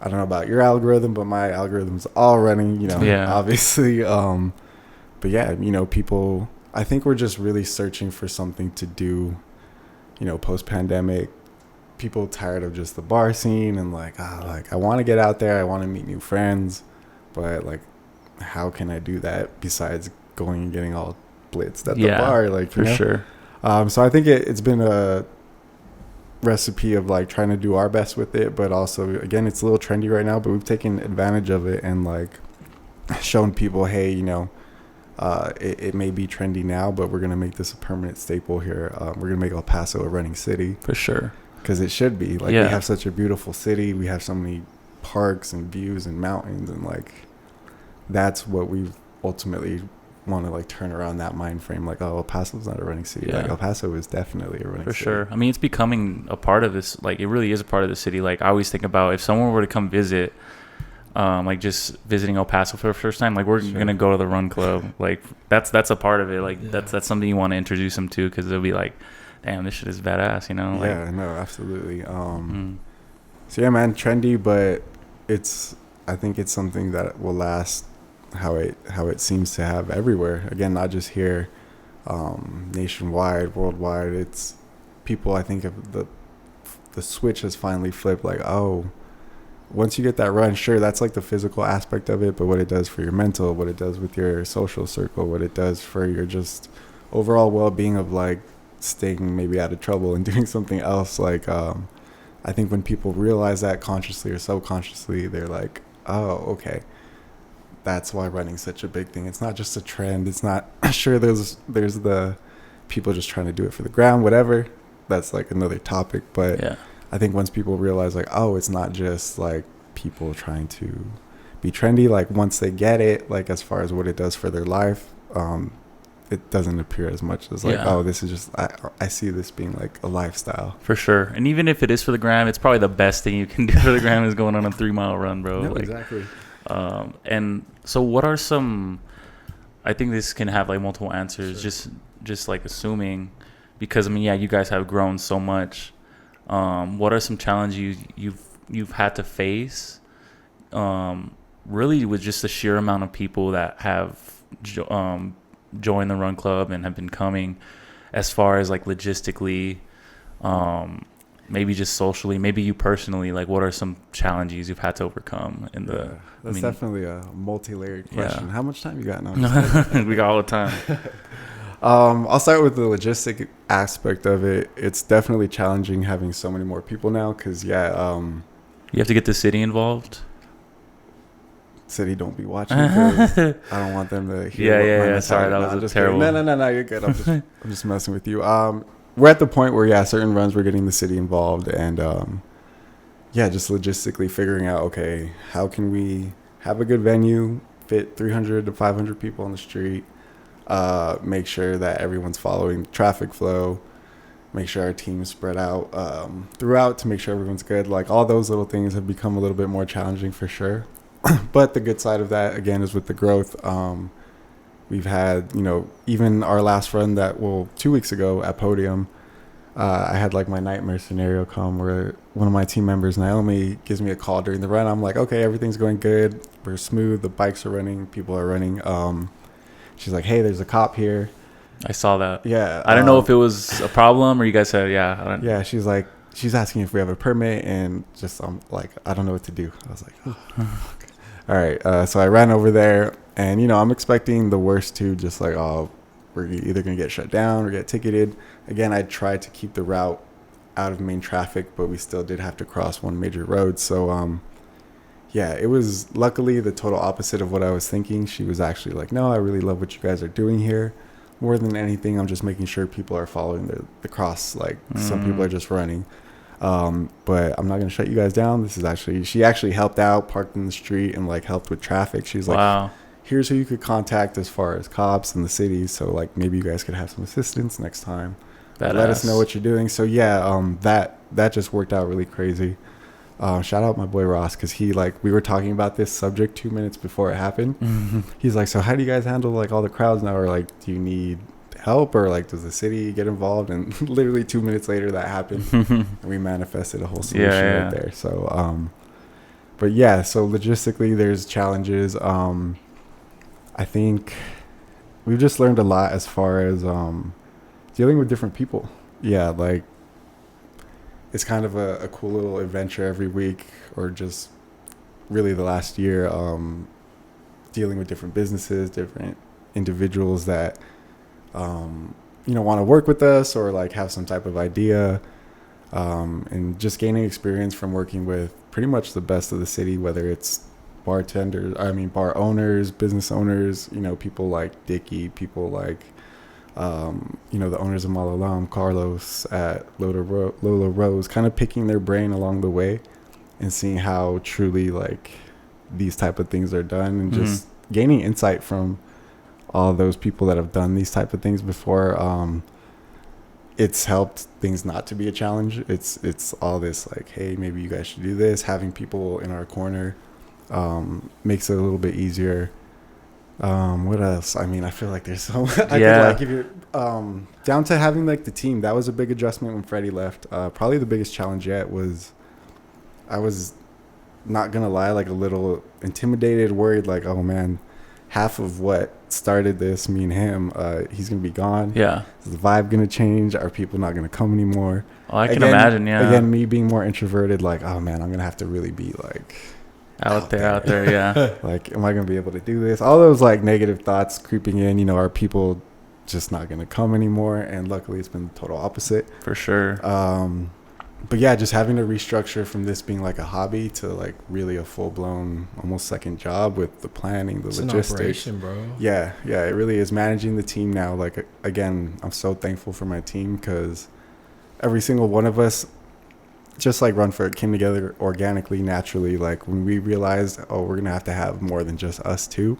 I don't know about your algorithm, but my algorithm's all running, you know, obviously. But yeah, you know, people, I think we're just really searching for something to do, you know, post-pandemic. People tired of just the bar scene and like, I want to get out there, I want to meet new friends, but like, how can I do that besides going and getting all blitzed at the bar? Like, for sure. So I think it's been a recipe of like trying to do our best with it, but also, again, it's a little trendy right now, but we've taken advantage of it and like shown people, hey, you know, it may be trendy now, but we're gonna make this a permanent staple here. We're gonna make El Paso a running city, for sure, because it should be. Like, we have such a beautiful city, we have so many parks and views and mountains, and like, that's what we ultimately want to like turn around that mind frame. Like, oh, El Paso's not a running city. Like, El Paso is definitely a running city. For sure. I mean, it's becoming a part of this. Like, it really is a part of the city. Like, I always think about if someone were to come visit, like just visiting El Paso for the first time, like, we're gonna go to the run club. Like, that's a part of it. Like, that's something you want to introduce them to, because they'll be like, damn, this shit is badass, you know? Like, yeah, no, absolutely. So yeah, man, trendy, but I think it's something that will last how it seems to have everywhere. Again, not just here, nationwide, worldwide. It's people, I think, of the switch has finally flipped. Like, oh, once you get that run, sure, that's like the physical aspect of it, but what it does for your mental, what it does with your social circle, what it does for your just overall well-being of like staying maybe out of trouble and doing something else, like I think when people realize that consciously or subconsciously, they're like, oh, okay, that's why running's such a big thing. It's not just a trend. It's not sure there's the people just trying to do it for the ground, whatever. That's like another topic, but Yeah. I think once people realize like, oh, it's not just like people trying to be trendy, like once they get it, like as far as what it does for their life, it doesn't appear as much as like, oh, this is just, I see this being like a lifestyle. For sure. And even if it is for the gram, it's probably the best thing you can do for the gram is going on a 3-mile run, bro. No, like, exactly. And so what are some, I think this can have like multiple answers, sure. just like assuming, because I mean, yeah, you guys have grown so much. What are some challenges you've had to face, really with just the sheer amount of people that have joined the run club and have been coming, as far as like logistically, maybe just socially, maybe you personally, like what are some challenges you've had to overcome in the that's definitely a multi-layered question. How much time you got now? We got all the time. I'll start with the logistic aspect of it. It's definitely challenging having so many more people now because, you have to get the city involved. City don't be watching. I don't want them to hear. Yeah. Sorry, that was terrible. No, you're good. I'm just messing with you. We're at the point where, certain runs we're getting the city involved and, just logistically figuring out, okay, how can we have a good venue, fit 300 to 500 people on the street, make sure that everyone's following the traffic flow, make sure our team's spread out throughout to make sure everyone's good. Like all those little things have become a little bit more challenging for sure. But the good side of that, again, is with the growth. We've had, even our last run 2 weeks ago at Podium, I had like my nightmare scenario come where one of my team members, Naomi, gives me a call during the run. I'm like, okay, everything's going good. We're smooth. The bikes are running. People are running. She's like, hey, there's a cop here. I saw that. Yeah. I don't know if it was a problem or you guys said, Yeah, she's like, she's asking if we have a permit and just, I'm like, I don't know what to do. I was like, oh. All right. So I ran over there and, I'm expecting the worst too, just like, oh, we're either going to get shut down or get ticketed. Again, I tried to keep the route out of main traffic, but we still did have to cross one major road. So, it was luckily the total opposite of what I was thinking. She was actually like, no, I really love what you guys are doing here. More than anything, I'm just making sure people are following the cross. Like some people are just running. But I'm not going to shut you guys down. She actually helped out, parked in the street and like helped with traffic. She's like, wow. Here's who you could contact as far as cops in the city. So like maybe you guys could have some assistance next time. Let us know what you're doing. So that just worked out really crazy. Shout out my boy Ross, because we were talking about this subject 2 minutes before it happened. Mm-hmm. He's like, so how do you guys handle like all the crowds now? Or like, do you need help or like does the city get involved? And literally 2 minutes later that happened and we manifested a whole solution right there. So so logistically there's challenges. I think we've just learned a lot as far as dealing with different people. Like it's kind of a cool little adventure every week, or just really the last year, dealing with different businesses, different individuals that want to work with us or like have some type of idea, and just gaining experience from working with pretty much the best of the city, whether it's bar owners, business owners, people like Dickie, people like the owners of Malalam, Carlos at Lola Rose, kind of picking their brain along the way and seeing how truly like these type of things are done, and just gaining insight from all those people that have done these type of things before. It's helped things not to be a challenge. It's all this like, hey, maybe you guys should do this. Having people in our corner makes it a little bit easier. What else? I mean, I feel like there's so much. I could like give you down to having like the team. That was a big adjustment when Freddie left. Probably the biggest challenge yet was I was not gonna lie, like a little intimidated, worried, like, oh man, half of what started this, me and him, he's gonna be gone. Yeah. Is the vibe gonna change? Are people not gonna come anymore? Oh, I can imagine. Yeah. Again, me being more introverted, like, oh man, I'm gonna have to really be like out there. Yeah. Like, am I gonna be able to do this? All those like negative thoughts creeping in. You know, are people just not gonna come anymore? And luckily, it's been the total opposite. For sure. But yeah, just having to restructure from this being like a hobby to like really a full blown, almost second job with the planning, the logistics. An operation, bro. Yeah, it really is. Managing the team now. Like, again, I'm so thankful for my team because every single one of us, just like Run For It, came together organically, naturally. Like when we realized, oh, we're gonna have to have more than just us two.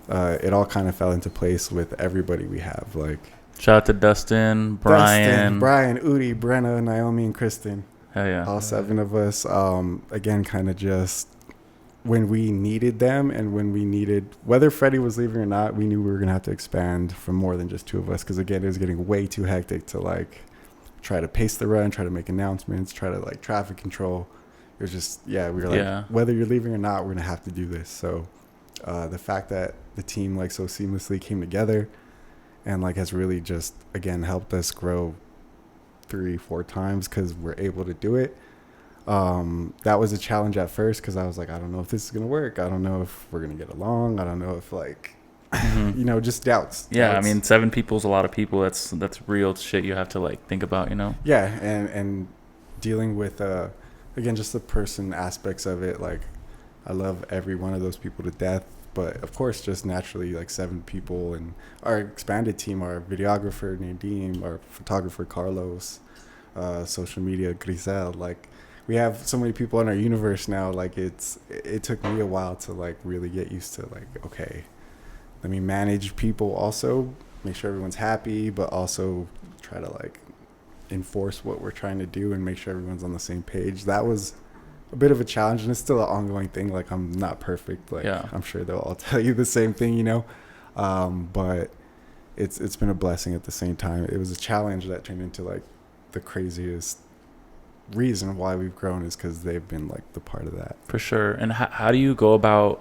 It all kind of fell into place with everybody we have. Like, shout out to Dustin, Brian, Udi, Brenna, Naomi, and Kristen. Hell yeah. All 7 of us. Again, kind of just when we needed them and when we needed, whether Freddie was leaving or not, we knew we were going to have to expand from more than just 2 of us. Because again, it was getting way too hectic to like try to pace the run, try to make announcements, try to like traffic control. It was just, we were like, whether you're leaving or not, we're going to have to do this. So the fact that the team like so seamlessly came together and like has really just, again, helped us grow 3-4 times because we're able to do it. That was a challenge at first because I was like, I don't know if this is going to work. I don't know if we're going to get along. I don't know if like, you know, just doubts. Yeah, I mean, 7 people is a lot of people. That's real shit you have to like think about, you know? Yeah, and dealing with, again, just the person aspects of it. Like, I love every one of those people to death. But of course, just naturally, like 7 people, and our expanded team, our videographer Nadim, our photographer Carlos, social media Grisel. Like, we have so many people in our universe now. Like, it took me a while to like really get used to like, okay, let me manage people also, make sure everyone's happy, but also try to like enforce what we're trying to do and make sure everyone's on the same page. That was a bit of a challenge, and it's still an ongoing thing. Like, I'm not perfect. Like, I'm sure they'll all tell you the same thing, you know. But it's been a blessing at the same time. It was a challenge that turned into like the craziest reason why we've grown is because they've been like the part of that. For sure. And how do you go about?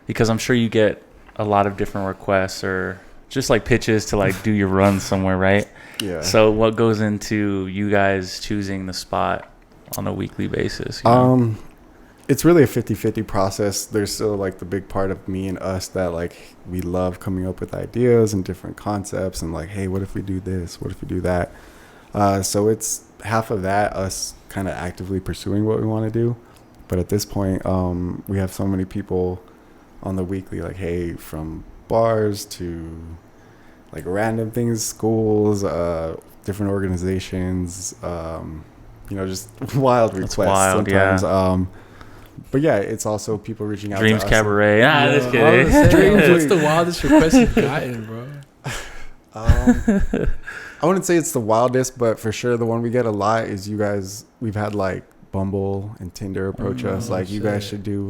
Because I'm sure you get a lot of different requests or just like pitches to like do your run somewhere, right? Yeah. So what goes into you guys choosing the spot on a weekly basis? You know? It's really a 50-50 process. There's still like the big part of me and us that like we love coming up with ideas and different concepts and like, hey, what if we do this? What if we do that? So it's half of that, us kind of actively pursuing what we want to do. But at this point, we have so many people on the weekly, like, hey, from bars to like random things, schools, different organizations, you know, just wild requests. That's wild, sometimes. Yeah. But yeah, it's also people reaching out Dreams to us. Cabaret. Just kidding. What's the wildest request you've gotten, bro? I wouldn't say it's the wildest, but for sure the one we get a lot is you guys. We've had like Bumble and Tinder approach us. Like, you guys should do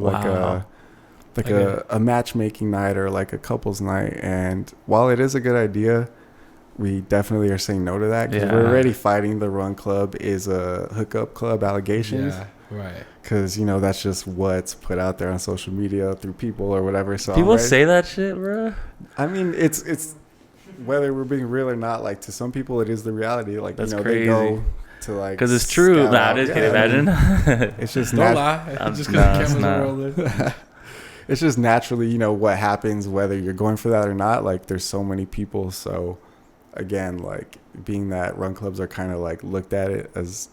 like a matchmaking night or like a couples night. And while it is a good idea, we definitely are saying no to that because we're already fighting the Run Club is a hookup club allegations. Yeah, right. Because, you know, that's just what's put out there on social media through people or whatever. So people say that shit, bro. I mean, it's whether we're being real or not. Like, to some people, it is the reality. Like, that's you know, crazy. They go to like because it's true. Nah, I just can't imagine. It's just don't lie. Just because the cameras are rolling. It's just naturally, you know, what happens whether you're going for that or not. Like, there's so many people. So again, like, being that run clubs are kind of like looked at it as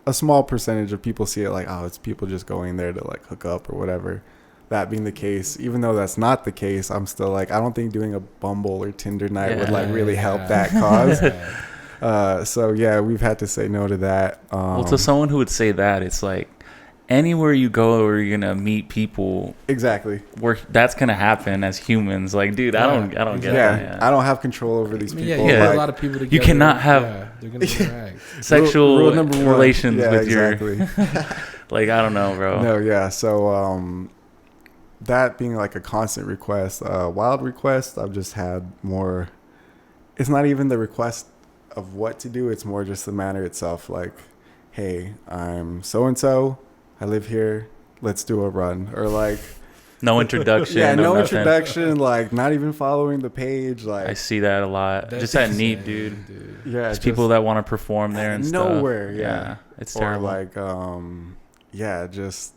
a small percentage of people see it like, oh, it's people just going there to like hook up or whatever. That being the case, even though that's not the case, I'm still like, I don't think doing a Bumble or Tinder night would like really help that cause. So yeah, we've had to say no to that. Well, to someone who would say that, it's like anywhere you go where you're gonna meet people, exactly, where that's gonna happen as humans. Like, dude, I don't get that. Yeah, I don't have control over these people. Yeah, like, a lot of people together. You cannot have they're gonna interact. sexual rule number 1. relations with exactly. your. Like, I don't know, bro. No, yeah. So that being like a constant request, wild request, I've just had more. It's not even the request of what to do. It's more just the manner itself. Like, hey, I'm so and so. I live here. Let's do a run. Or like, No introduction. Yeah, no nothing. introduction. Like not even following the page. Like I see that a lot. That's Just that neat, insane, dude. yeah, It's just people that want to perform there and stuff. nowhere. Yeah, it's or terrible. like yeah, just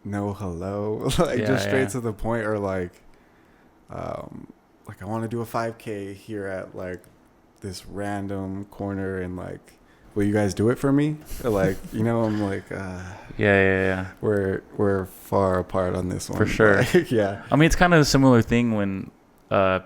no hello. Like Yeah, just straight yeah. to the point, or like I want to do a 5K here at like this random corner, and like, will you guys do it for me? Or like, I'm like, yeah. we're far apart on this one For sure. Like, yeah. I mean, it's kind of a similar thing when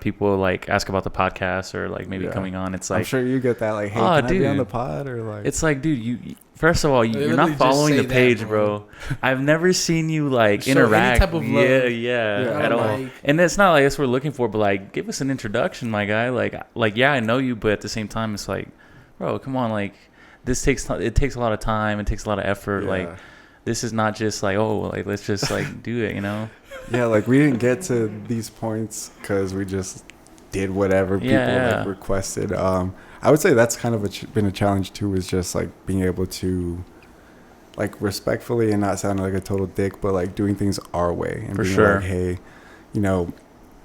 people like ask about the podcast or like maybe Yeah. coming on. It's I'm like, sure you get that. Like, hey, "Oh, can I be on the dude." pod? Or like, it's like, dude, you first of all, you're literally not just following say the that, page, bro. bro. I've never seen you like Show any interact. type of love. Yeah, at all. Like- And it's not like that's what we're looking for, but like, give us an introduction, my guy. Like, yeah, I know you, but at the same time, it's like, bro, come on, like, it takes a lot of time, it takes a lot of effort. Yeah. Like, this is not just like, oh, like let's just like do it, yeah, like we didn't get to these points because we just did whatever people like requested. I would say that's kind of been a challenge too, is just like being able to like respectfully and not sounding like a total dick, but like doing things our way and For being sure. like, hey,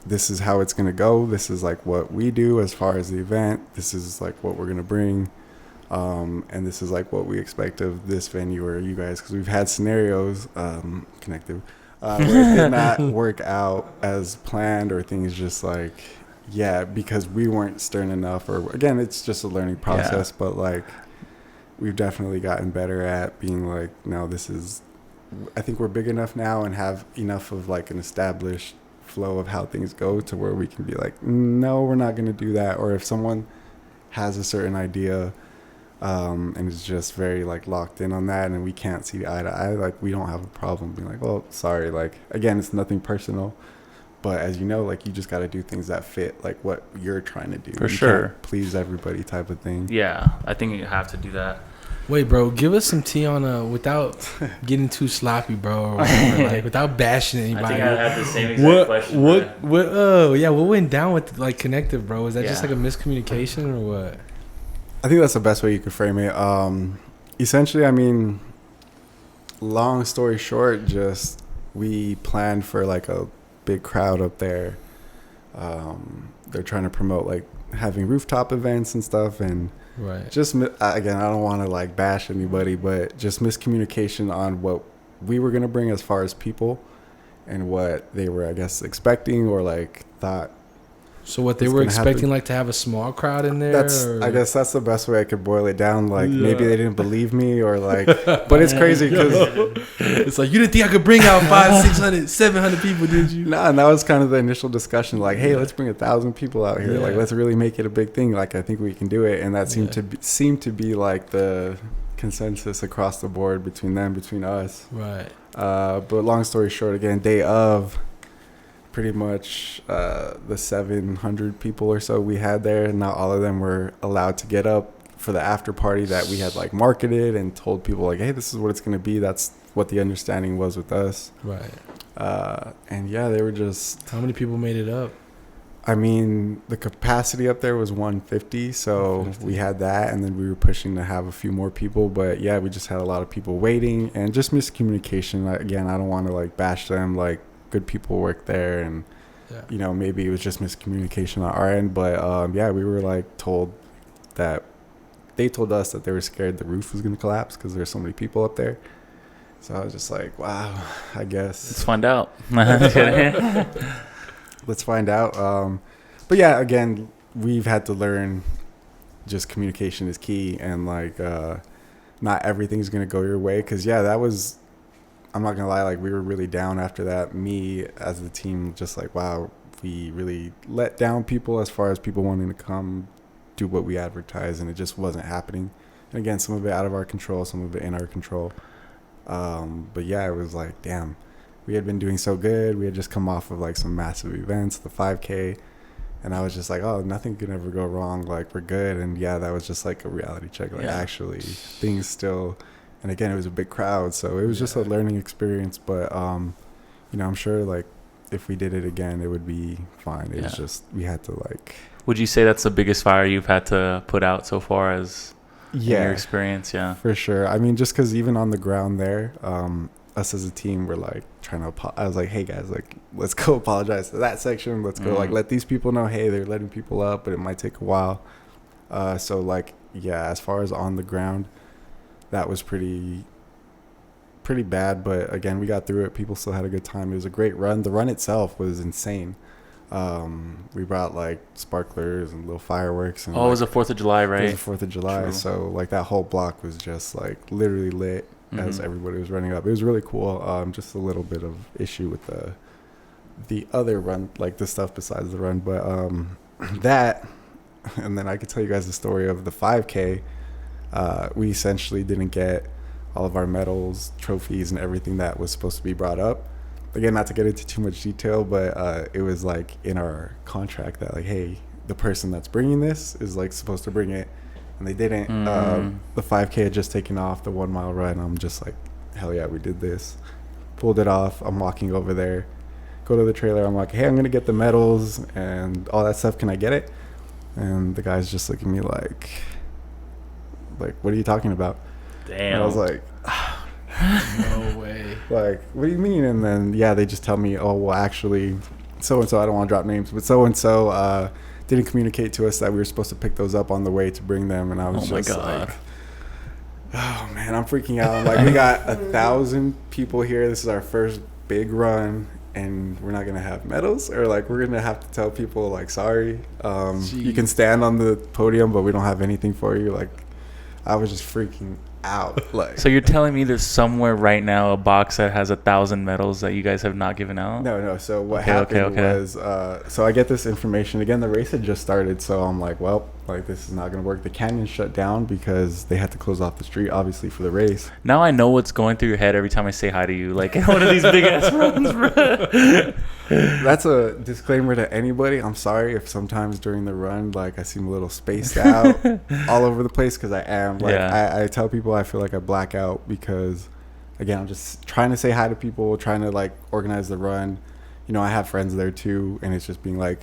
this is how it's gonna go. This is like what we do as far as the event. This is like what we're gonna bring. And this is like what we expect of this venue or you guys, because we've had scenarios connected where it did not work out as planned, or things just like because we weren't stern enough, or again, it's just a learning process. But like we've definitely gotten better at being like, no, I think we're big enough now and have enough of like an established flow of how things go to where we can be like, no, we're not going to do that. Or if someone has a certain idea and is just very like locked in on that, and we can't see eye to eye, like we don't have a problem being like, well, sorry, like again, it's nothing personal, but as you know, like you just got to do things that fit like what you're trying to do. For you sure. can't please everybody type of thing. Yeah, I think you have to do that. Wait, bro, give us some tea on without getting too sloppy, bro, or whatever, like without bashing anybody. I think I had the same exact question. What went down with like Connective, bro? Is that just Yeah. like a miscommunication or what? I think that's the best way you could frame it. Essentially, I mean, long story short, just we planned for like a big crowd up there. They're trying to promote like having rooftop events and stuff, and Right. just again, I don't want to like bash anybody, but just miscommunication on what we were gonna bring as far as people and what they were, I guess, expecting or like thought. So what they What's were gonna happen. expecting, like to have a small crowd in there? I guess that's the best way I could boil it down. Like maybe they didn't believe me, or like, but it's crazy because It's like, you didn't think I could bring out 500, 600, 700 people, did you? nah, and that was kind of the initial discussion. Like, hey, let's bring 1,000 people out here. Yeah. Like, let's really make it a big thing. Like, I think we can do it, and that seemed to be like the consensus across the board between us. Right. But long story short, again, day of, pretty much the 700 people or so we had there, not all of them were allowed to get up for the after party that we had like marketed and told people like, hey, this is what it's going to be. That's what the understanding was with us. Right. And yeah, they were just, How many people made it up? I mean, the capacity up there was 150, so 150. we had that, and then we were pushing to have a few more people. But yeah, we just had a lot of people waiting, and just miscommunication. Again, I don't want to like bash them. Like, good people work there, and maybe it was just miscommunication on our end. But yeah, we were like told that they told us that they were scared the roof was going to collapse because there's so many people up there. So I was just like, wow, I guess. Let's find out. Let's find out. But yeah, again, we've had to learn just communication is key, and like not everything's going to go your way. Because yeah, that was, I'm not going to lie, like we were really down after that. Me as the team, just like, wow, we really let down people as far as people wanting to come do what we advertise, and it just wasn't happening. And again, some of it out of our control, some of it in our control. But yeah, it was like, damn, we had been doing so good. We had just come off of like some massive events, the 5K, and I was just like, oh, nothing can ever go wrong. Like, we're good. And yeah, that was just like a reality check. Like, actually, things still, and again, it was a big crowd, so it was just a learning experience. But I'm sure like if we did it again, it would be fine. It's just, we had to like. Would you say that's the biggest fire you've had to put out so far as in your experience? Yeah, for sure. I mean, just because even on the ground there, us as a team were like trying to. I was like, hey guys, like let's go apologize to that section. Let's go like let these people know, hey, they're letting people up, but it might take a while. So like yeah, as far as on the ground, that was pretty bad. But again, we got through it. People still had a good time. It was a great run. The run itself was insane. We brought like sparklers and little fireworks. And, it was the 4th of July, right? It was the 4th of July. True. So like that whole block was just like literally lit as everybody was running up. It was really cool. Just a little bit of issue with the other run, like the stuff besides the run. But that, and then I could tell you guys the story of the 5K. We essentially didn't get all of our medals, trophies, and everything that was supposed to be brought up. Again, not to get into too much detail, but it was like in our contract that like, hey, the person that's bringing this is like supposed to bring it, and they didn't. The 5K had just taken off, the 1 mile run. I'm just like, hell yeah, we did this. Pulled it off. I'm walking over there, go to the trailer. I'm like, hey, I'm gonna get the medals and all that stuff. Can I get it? And the guy's just looking at me like, what are you talking about? Damn. And I was like, No way. like, what do you mean? And then yeah, they just tell me, oh well, actually so and so, I don't want to drop names, but so and so didn't communicate to us that we were supposed to pick those up on the way to bring them. And I was like, oh man, I'm freaking out. I'm like, we got 1,000 people here. This is our first big run, and we're not gonna have medals, or like we're gonna have to tell people like, sorry, you can stand on the podium, but we don't have anything for you. Like, I was just freaking out. Like, so you're telling me there's somewhere right now a box that has 1,000 medals that you guys have not given out? No. So what happened was, so I get this information. Again, the race had just started, so I'm like, well, like this is not gonna work. The canyon shut down because they had to close off the street, obviously, for the race. Now I know what's going through your head every time I say hi to you, like in one of these big ass runs, bro. That's a disclaimer to anybody. I'm sorry if sometimes during the run, like I seem a little spaced out all over the place, because I am. Like I tell people I feel like I black out because, again, I'm just trying to say hi to people, trying to like organize the run. You know, I have friends there too, and it's just being like,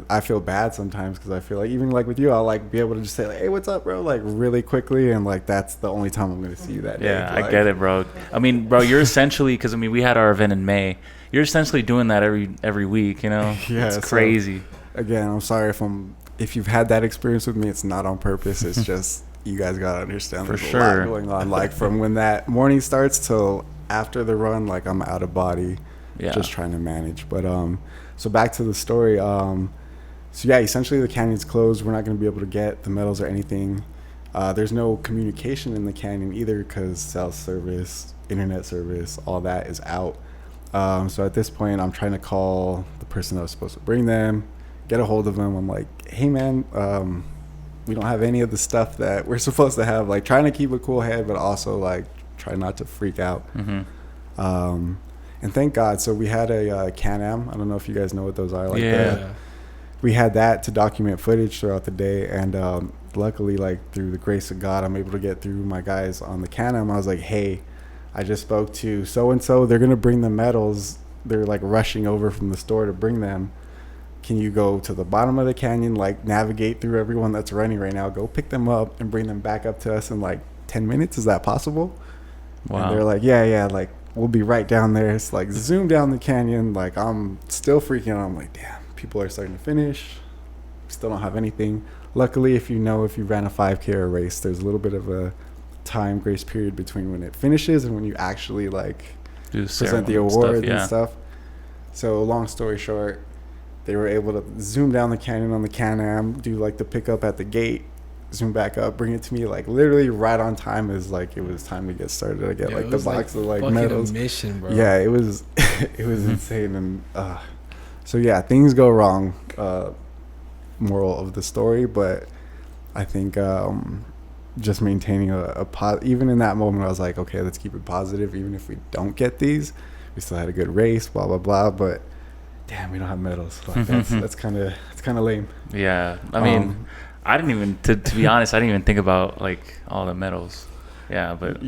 I feel bad sometimes because I feel like even like with you, I'll like be able to just say like, hey, what's up, bro? Like really quickly, and like that's the only time I'm gonna see you that day. Yeah, like, I get it, bro. I mean, bro, you're essentially, because I mean we had our event in May. You're essentially doing that every week, you know? Yeah, it's crazy. So, again, I'm sorry if you've had that experience with me. It's not on purpose. It's just you guys gotta understand. For there's sure. a lot going on. Like from when that morning starts till after the run, like I'm out of body, just trying to manage. But so back to the story. So yeah, essentially the canyon's closed. We're not going to be able to get the medals or anything. There's no communication in the canyon either because cell service, internet service, all that is out. So at this point, I'm trying to call the person that was supposed to bring them, get a hold of them. I'm like, hey man, we don't have any of the stuff that we're supposed to have. Like trying to keep a cool head, but also like try not to freak out. And thank God. So we had a Can-Am. I don't know if you guys know what those are. Like we had that to document footage throughout the day, and luckily, like through the grace of God, I'm able to get through my guys on the Can-Am. I was like, hey, I just spoke to so and so. They're gonna bring the medals. They're like rushing over from the store to bring them. Can you go to the bottom of the canyon, like navigate through everyone that's running right now, go pick them up and bring them back up to us in like 10 minutes? Is that possible? Wow. And they're like, yeah, like we'll be right down there. It's like zoom down the canyon. Like I'm still freaking out. I'm like, damn. People are starting to finish. Still don't have anything. Luckily, if you ran a 5K or a race, there's a little bit of a time grace period between when it finishes and when you actually like present the awards and stuff. So long story short, they were able to zoom down the canyon on the Can-Am, do like the pickup at the gate, zoom back up, bring it to me like literally right on time as like it was time to get started. I get like the box of like medals. Mission, bro. Yeah, it was insane. And so yeah, things go wrong, moral of the story, but I think just maintaining even in that moment, I was like, okay, let's keep it positive. Even if we don't get these, we still had a good race, blah, blah, blah. But damn, we don't have medals. Like, that's kind of lame. Yeah, I mean, I didn't even, to be honest, I didn't even think about like all the medals. But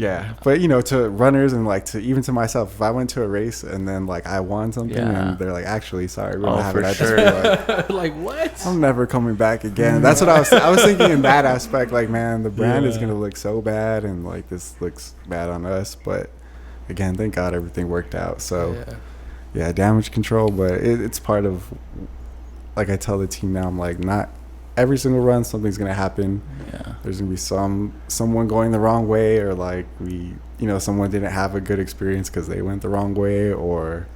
you know, to runners and like to myself, if I went to a race and then like I won something and they're like, actually, sorry, we don't have it. I just feel like what? I'm never coming back again. That's what I was thinking in that aspect. Like, man, the brand is gonna look so bad, and like this looks bad on us. But again, thank God everything worked out. So yeah, damage control, but it's part of, like I tell the team now, I'm like, not every single run something's gonna happen. Yeah, there's gonna be someone going the wrong way, or like someone didn't have a good experience because they went the wrong way, or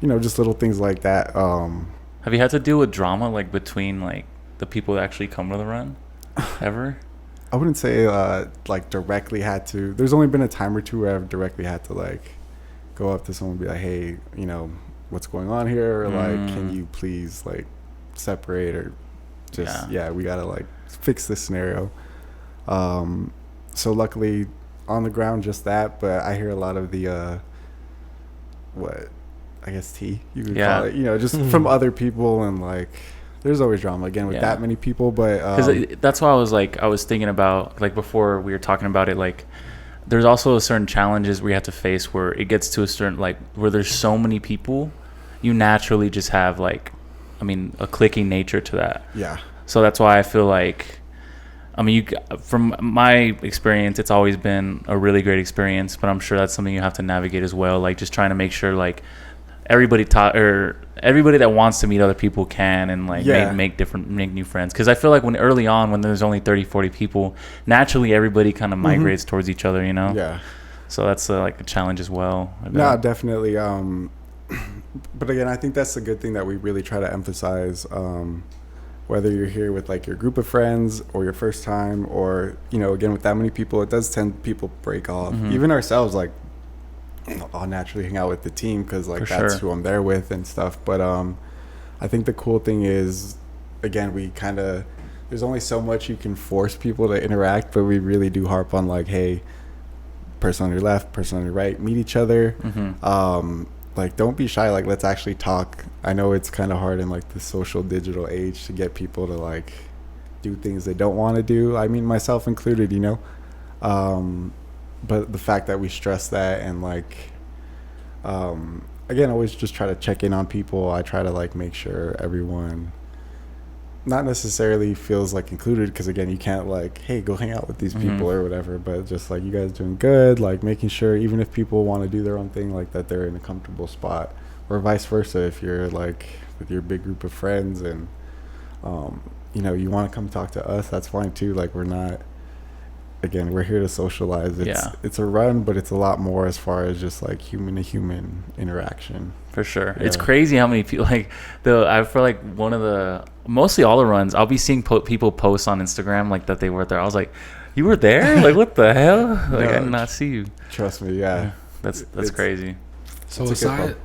just little things like that. Have you had to deal with drama like between like the people that actually come to the run ever? I wouldn't say like directly had to. There's only been a time or two where I've directly had to like go up to someone and be like, hey, what's going on here, or like, can you please like separate, or just we gotta like fix this scenario. So luckily on the ground, just that. But I hear a lot of the I guess tea you could call it, just from other people, and like there's always drama again with that many people. But because that's why I was thinking about, like, before we were talking about it, like there's also certain challenges we have to face where it gets to a certain, like, where there's so many people, you naturally just have like, I mean, a clicking nature to that. Yeah. So that's why I feel like, I mean, from my experience, it's always been a really great experience, but I'm sure that's something you have to navigate as well. Like just trying to make sure like everybody that wants to meet other people can, and like make new friends. Because I feel like when early on, when there's only 30-40 people, naturally everybody kind of migrates towards each other, yeah. So that's like a challenge as well. No, definitely. But again, I think that's the good thing that we really try to emphasize, whether you're here with like your group of friends or your first time, or again with that many people, it does tend people break off. Even ourselves, like I'll naturally hang out with the team because like that's who I'm there with and stuff. But I think the cool thing is, again, we kind of, there's only so much you can force people to interact, but we really do harp on like, hey, person on your left, person on your right, meet each other. Like don't be shy, like let's actually talk. I know it's kind of hard in like the social digital age to get people to like do things they don't want to do, I mean myself included, but the fact that we stress that, and like again, always just try to check in on people. I try to like make sure everyone not necessarily feels like included, because again, you can't like, hey, go hang out with these people or whatever, but just like, you guys doing good, like making sure even if people want to do their own thing, like that they're in a comfortable spot, or vice versa. If you're like with your big group of friends and you want to come talk to us, that's fine too. Like we're not, again, we're here to socialize. It's a run, but it's a lot more as far as just like human to human interaction. For sure. It's crazy how many people, like I feel like mostly all the runs, I'll be seeing people post on Instagram like that they were there. I was like, you were there? Like what the hell? Like I did not see you. Trust me, That's crazy. So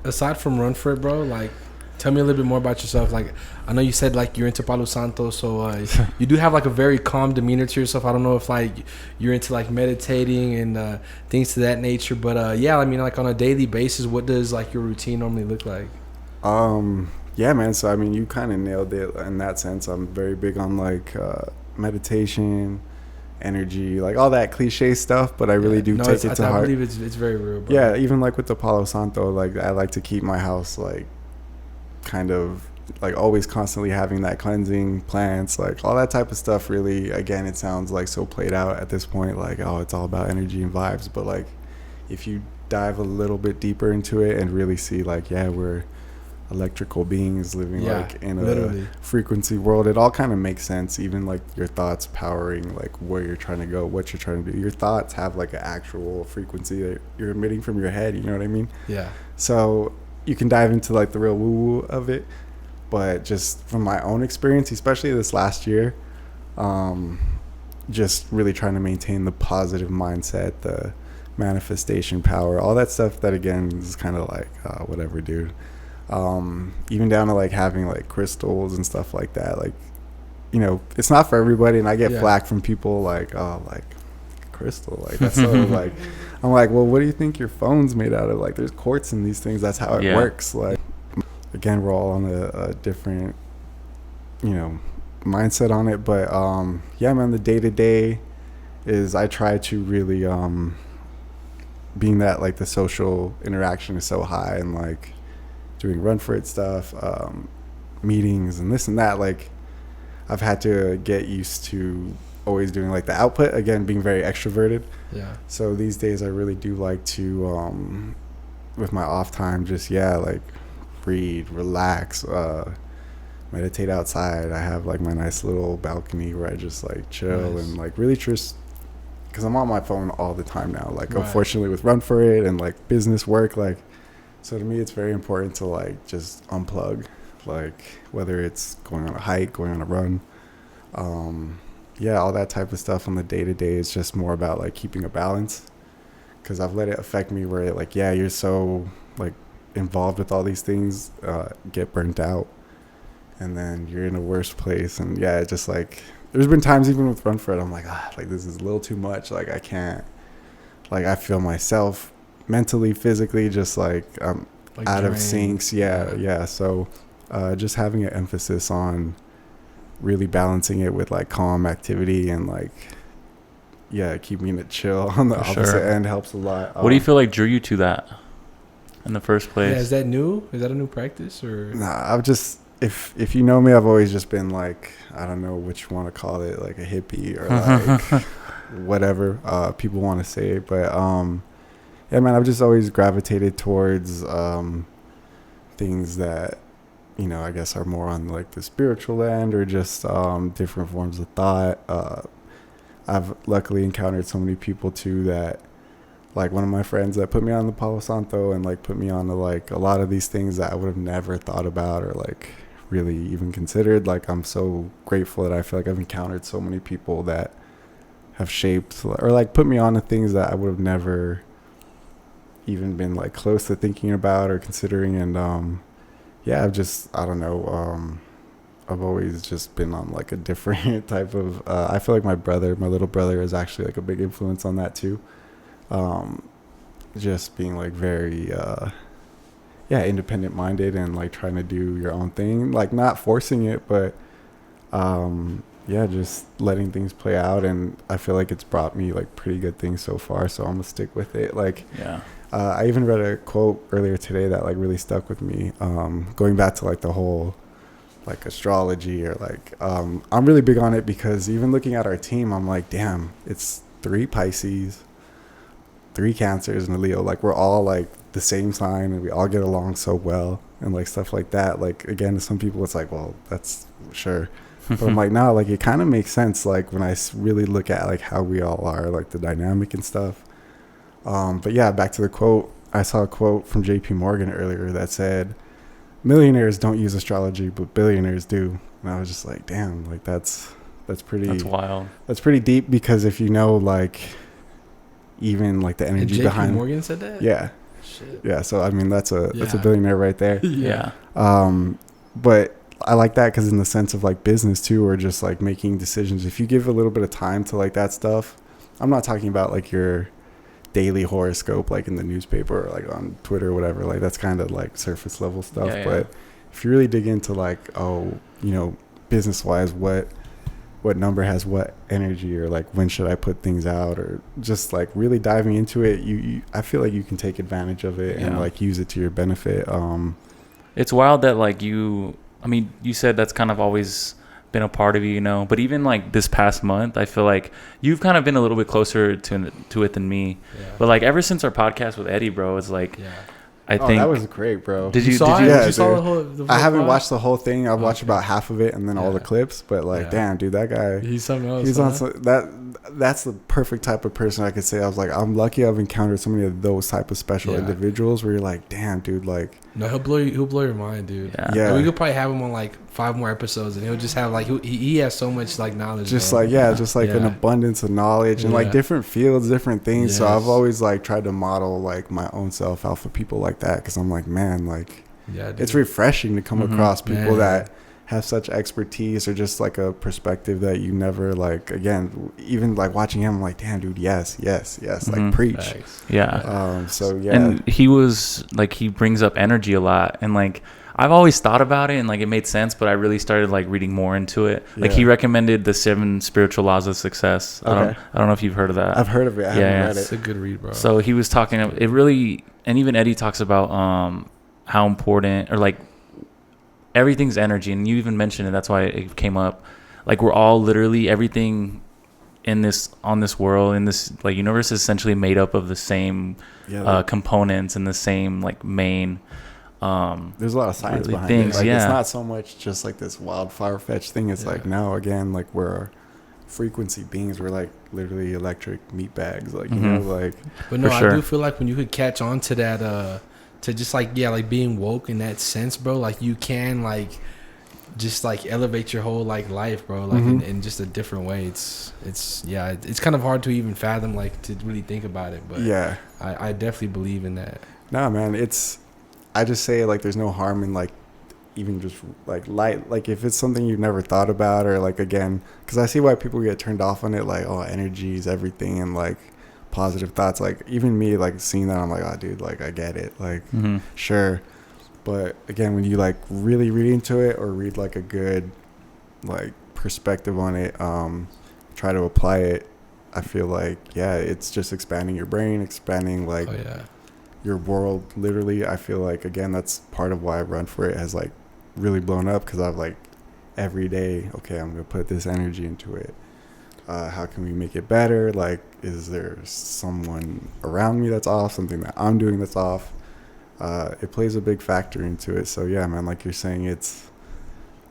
aside from Run For It, bro, like tell me a little bit more about yourself. Like I know you said like you're into Palo Santo, so you do have like a very calm demeanor to yourself. I don't know if like you're into like meditating and things to that nature, but I mean like on a daily basis, what does like your routine normally look like? Yeah, man. So I mean, you kind of nailed it in that sense. I'm very big on like meditation, energy, like all that cliche stuff, but I really do take it to heart. I believe it's very real, bro. Yeah, even like with the Palo Santo, like I like to keep my house like kind of like always constantly having that cleansing, plants, like all that type of stuff. Really, again, it sounds like so played out at this point, like, oh, it's all about energy and vibes, but like if you dive a little bit deeper into it and really see like, we're electrical beings living like in a frequency world, it all kind of makes sense. Even like your thoughts powering like where you're trying to go, what you're trying to do, your thoughts have like an actual frequency that you're emitting from your head, you know what I mean? So you can dive into like the real woo-woo of it, but just from my own experience, especially this last year, just really trying to maintain the positive mindset, the manifestation power, all that stuff that again is kind of like whatever, dude. Even down to like having like crystals and stuff like that, like it's not for everybody, and I get flack from people like, oh, like crystal, like that's so like, I'm like, well, what do you think your phone's made out of? Like there's quartz in these things, that's how it works. Like again, we're all on a different mindset on it, but man, the day-to-day is I try to really being that like the social interaction is so high, and like doing Run For It stuff, meetings and this and that, like I've had to get used to always doing like the output, again being very extroverted. Yeah. So these days I really do like to with my off time just like read, relax, meditate outside. I have like my nice little balcony where I just like chill and like really just because I'm on my phone all the time now, like unfortunately with Run For It and like business work, like so to me it's very important to like just unplug, like whether it's going on a hike, going on a run, all that type of stuff on the day-to-day is just more about like keeping a balance, because I've let it affect me where it, like you're so like involved with all these things, get burnt out, and then you're in a worse place. And it just like there's been times even with Run For It I'm like like this is a little too much, like I can't, like I feel myself mentally, physically just like I'm like out drained. Of syncs. So just having an emphasis on really balancing it with like calm activity and like keeping it chill on the opposite end helps a lot. What do you feel like drew you to that in the first place? Is that new? Is that a new practice or? Nah, I've just if you know me, I've always just been like, I don't know what you want to call it, like a hippie or like whatever people want to say, but man, I've just always gravitated towards things that I guess are more on like the spiritual end or just different forms of thought. I've luckily encountered so many people too that, like one of my friends that put me on the Palo Santo and like put me on to like a lot of these things that I would have never thought about or like really even considered. Like I'm so grateful that I feel like I've encountered so many people that have shaped or like put me on to things that I would have never even been like close to thinking about or considering. And I've just, I don't know, I've always just been on like a different type of I feel like my little brother is actually like a big influence on that too. Just being like very independent minded and like trying to do your own thing, like not forcing it, but just letting things play out. And I feel like it's brought me like pretty good things so far, so I'm gonna stick with it. Like I even read a quote earlier today that like really stuck with me, going back to like the whole like astrology or like I'm really big on it because even looking at our team, I'm like, damn, it's 3 Pisces, 3 Cancers, and a Leo. Like we're all like the same sign and we all get along so well and like stuff like that. Like again, to some people it's like, well, that's sure, but I'm like, no, like it kind of makes sense like when I really look at like how we all are, like the dynamic and stuff. But back to the quote. I saw a quote from JP Morgan earlier that said, millionaires don't use astrology, but billionaires do. And I was just like, damn, like that's That's wild. That's pretty deep, because if you know, like, even like the energy behind. JP Morgan said that? Yeah. Shit. Yeah. So I mean, that's a billionaire right there. Yeah. But I like that because in the sense of like business too, or just like making decisions, if you give a little bit of time to like that stuff. I'm not talking about like your daily horoscope like in the newspaper or like on Twitter or whatever, like that's kind of like surface level stuff. But if you really dig into like, business wise, what number has what energy, or like when should I put things out, or just like really diving into it, I feel like you can take advantage of it and like use it to your benefit. It's wild that like you said that's kind of always been a part of you, but even like this past month, I feel like you've kind of been a little bit closer to it than me. But like ever since our podcast with Eddie, bro, it's like I think that was great, bro. Did you saw it? Yeah, you saw the whole I haven't watched the whole thing. I've watched about half of it and then all the clips. But like, damn, dude, that guy, he's something else. He's on that's the perfect type of person I could say. I was like, I'm lucky I've encountered so many of those type of special individuals where you're like, damn, dude, like. No, he'll blow your mind, dude. Yeah. We could probably have him on like 5 more episodes, and he'll just have like he has so much like knowledge. Just bro. An abundance of knowledge and like different fields, different things. Yes. So I've always like tried to model like my own self out for people like that, because I'm like, man, like it's refreshing to come across people that have such expertise or just like a perspective that you never like. Again, even like watching him, I'm like, damn, dude, yes, like preach. Thanks. And he was like, he brings up energy a lot, and like I've always thought about it and like it made sense, but I really started like reading more into it. Like he recommended the 7 spiritual laws of success. I don't know if you've heard of that. I've heard of it. I haven't read it. It's a good read, bro. So he was talking, it really, and even Eddie talks about how important, or like everything's energy, and you even mentioned it, that's why it came up. Like we're all literally, everything in this on this world, in this like universe, is essentially made up of the same components and the same like main. There's a lot of science behind things, it. Like, yeah. It's not so much just like this wild far-fetched thing. It's like, no, again, like we're frequency beings. We're like literally electric meat bags. Like, you know, like. But no, sure. I do feel like when you could catch on to that, to just like, yeah, like being woke in that sense, bro, like you can like just like elevate your whole like life, bro, like in just a different way. It's kind of hard to even fathom, like to really think about it. But yeah, I definitely believe in that. No, man, I just say like there's no harm in like even just like light, like if it's something you've never thought about, or like, again, because I see why people get turned off on it, like, oh, energy is everything, and like positive thoughts. Like even me, like seeing that, I'm like, oh, dude, like I get it, like sure. But again, when you like really read into it, or read like a good like perspective on it, try to apply it, I feel like, yeah, it's just expanding your brain, expanding like your world, literally. I feel like, again, that's part of why Run For It has like really blown up, because I've like every day, okay, I'm gonna put this energy into it. How can we make it better? Like, is there someone around me that's off, something that I'm doing that's off? It plays a big factor into it. So yeah, man, like you're saying, it's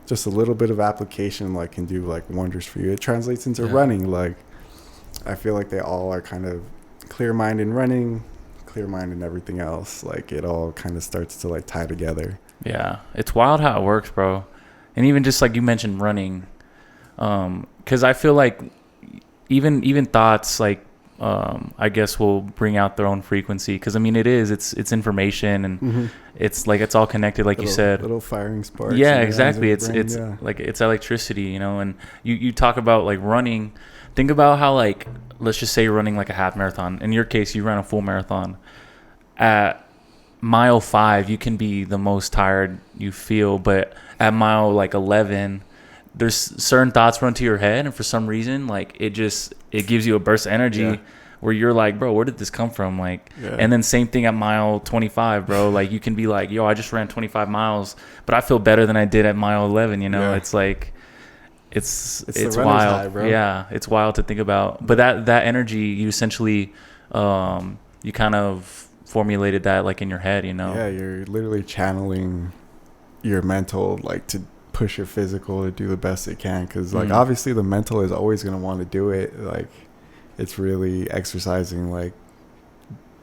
just a little bit of application like can do like wonders for you. It translates into running. Like I feel like they all are kind of clear mind in running, clear mind in everything else. Like it all kind of starts to like tie together. Yeah, it's wild how it works, bro. And even just like you mentioned running, because I feel like even thoughts like I guess will bring out their own frequency, because I mean it's information, and it's like it's all connected, like you said, little firing sparks. Yeah, exactly. It's brain, like it's electricity, you know. And you talk about like running. Think about how, like, let's just say you're running like a half marathon. In your case, you ran a full marathon. At mile 5, you can be the most tired you feel, but at mile like 11, there's certain thoughts run to your head, and for some reason, like it gives you a burst of energy where you're like, bro, where did this come from? Like, and then same thing at mile 25, bro. Like you can be like, yo, I just ran 25 miles, but I feel better than I did at mile 11. You know, it's like. It's wild, high, bro. Yeah. It's wild to think about, but that energy, you essentially, you kind of formulated that like in your head, you know. Yeah, you're literally channeling your mental like to push your physical to do the best it can, because like obviously the mental is always going to want to do it. Like it's really exercising like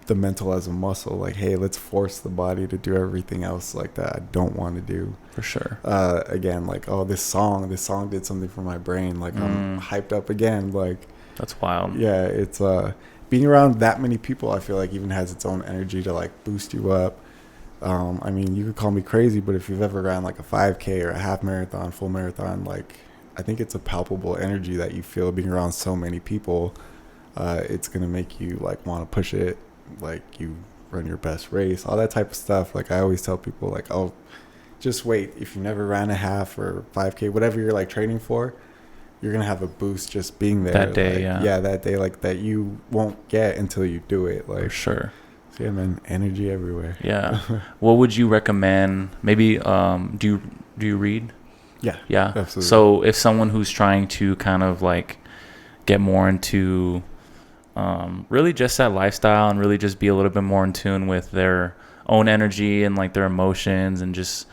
the mental as a muscle. Like, hey, let's force the body to do everything else like that I don't want to do. For sure. Again, like, oh, this song did something for my brain. Like I'm hyped up again. Like that's wild. Yeah, it's being around that many people, I feel like even has its own energy to like boost you up. I mean, you could call me crazy, but if you've ever ran like a 5K or a half marathon, full marathon, like I think it's a palpable energy that you feel being around so many people. It's gonna make you like want to push it, like you run your best race, all that type of stuff. Like I always tell people, like, oh, just wait. If you never ran a half or 5K, whatever you're like training for, you're gonna have a boost just being there that day. Like, that day, like that you won't get until you do it. Like for sure. So yeah, man, energy everywhere. Yeah. What would you recommend? Maybe do you read? Yeah. Absolutely. So if someone who's trying to kind of like get more into really just that lifestyle, and really just be a little bit more in tune with their own energy and like their emotions, and just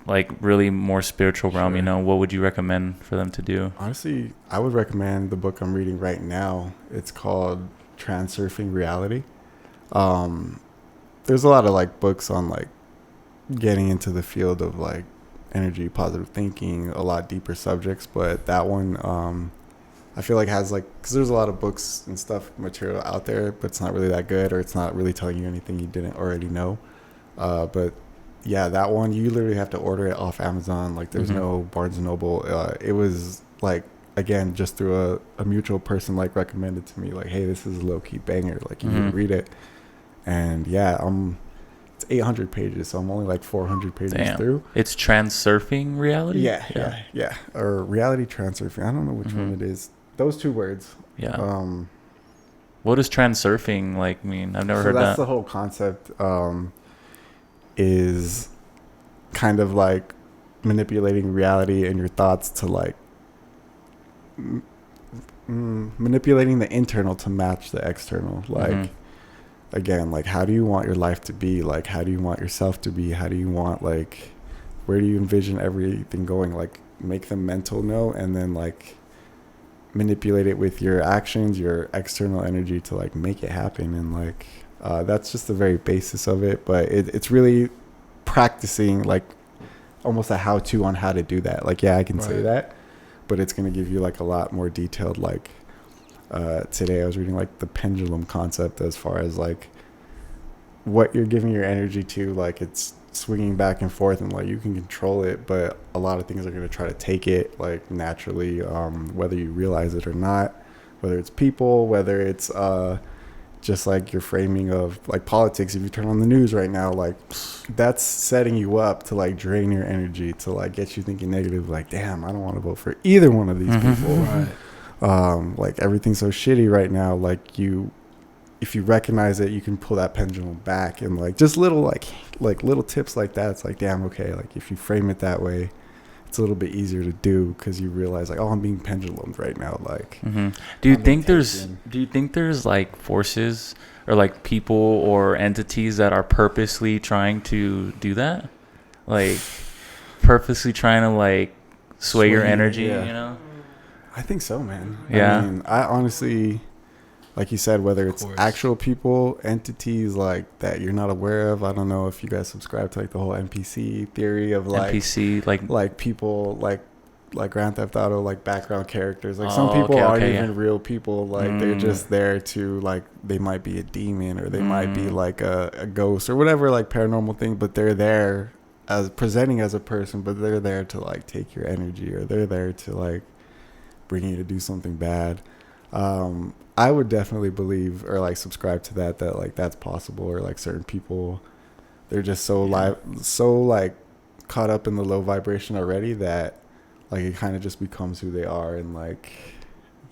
like really more spiritual realm, you know, what would you recommend for them to do? Honestly, I would recommend the book I'm reading right now. It's called Transurfing Reality. There's a lot of like books on like getting into the field of like energy, positive thinking, a lot deeper subjects, but that one I feel like has like, because there's a lot of books and stuff, material out there, but it's not really that good, or it's not really telling you anything you didn't already know. But yeah, that one, you literally have to order it off Amazon. Like there's no Barnes & Noble. It was like, again, just through a mutual person like recommended to me, like, hey, this is a low-key banger, like you need to read it. And yeah, it's 800 pages, so I'm only like 400 pages through. It's Transurfing Reality? Yeah. Or Reality Transurfing. I don't know which one it is. Those two words. Yeah. What does transurfing like mean? I've never heard that. That's the whole concept. Is kind of like manipulating reality and your thoughts to like manipulating the internal to match the external. Like, again, like, how do you want your life to be? Like, how do you want yourself to be? How do you want, like, where do you envision everything going? Like, make the mental note and then, like, manipulate it with your actions, your external energy to, like, make it happen. And, like, that's just the very basis of it. But it's really practicing, like, almost a how-to on how to do that. Like, yeah, I can say that, but it's going to give you, like, a lot more detailed, like, today I was reading, like, the pendulum concept as far as, like, what you're giving your energy to. Like, it's swinging back and forth, and, like, you can control it, but a lot of things are going to try to take it, like, naturally, whether you realize it or not, whether it's people, whether it's just like your framing of, like, politics. If you turn on the news right now, like, that's setting you up to, like, drain your energy, to, like, get you thinking negative, like, damn, I don't want to vote for either one of these people. Like, everything's so shitty right now. Like, if you recognize it, you can pull that pendulum back, and, like, just little like little tips like that. It's like, damn, okay, like, if you frame it that way, it's a little bit easier to do, because you realize, like, oh, I'm being pendulumed right now. Like, do you think there's like forces or, like, people or entities that are purposely trying to do that, like, purposely trying to, like, sway your energy? You know, I think so, man. Yeah. I mean, I honestly, like you said, whether it's actual people, entities, like, that you're not aware of. I don't know if you guys subscribe to, like, the whole NPC theory of, like, NPC, like people, like Grand Theft Auto, like, background characters. Like, some people aren't even real people. Like, they're just there to, like, they might be a demon, or they might be, like, a ghost or whatever, like, paranormal thing, but they're there as presenting as a person, but they're there to, like, take your energy, or they're there to, like, bring you to do something bad. I would definitely believe, or, like, subscribe to that, like, that's possible. Or, like, certain people, they're just so like caught up in the low vibration already that, like, it kind of just becomes who they are. And, like,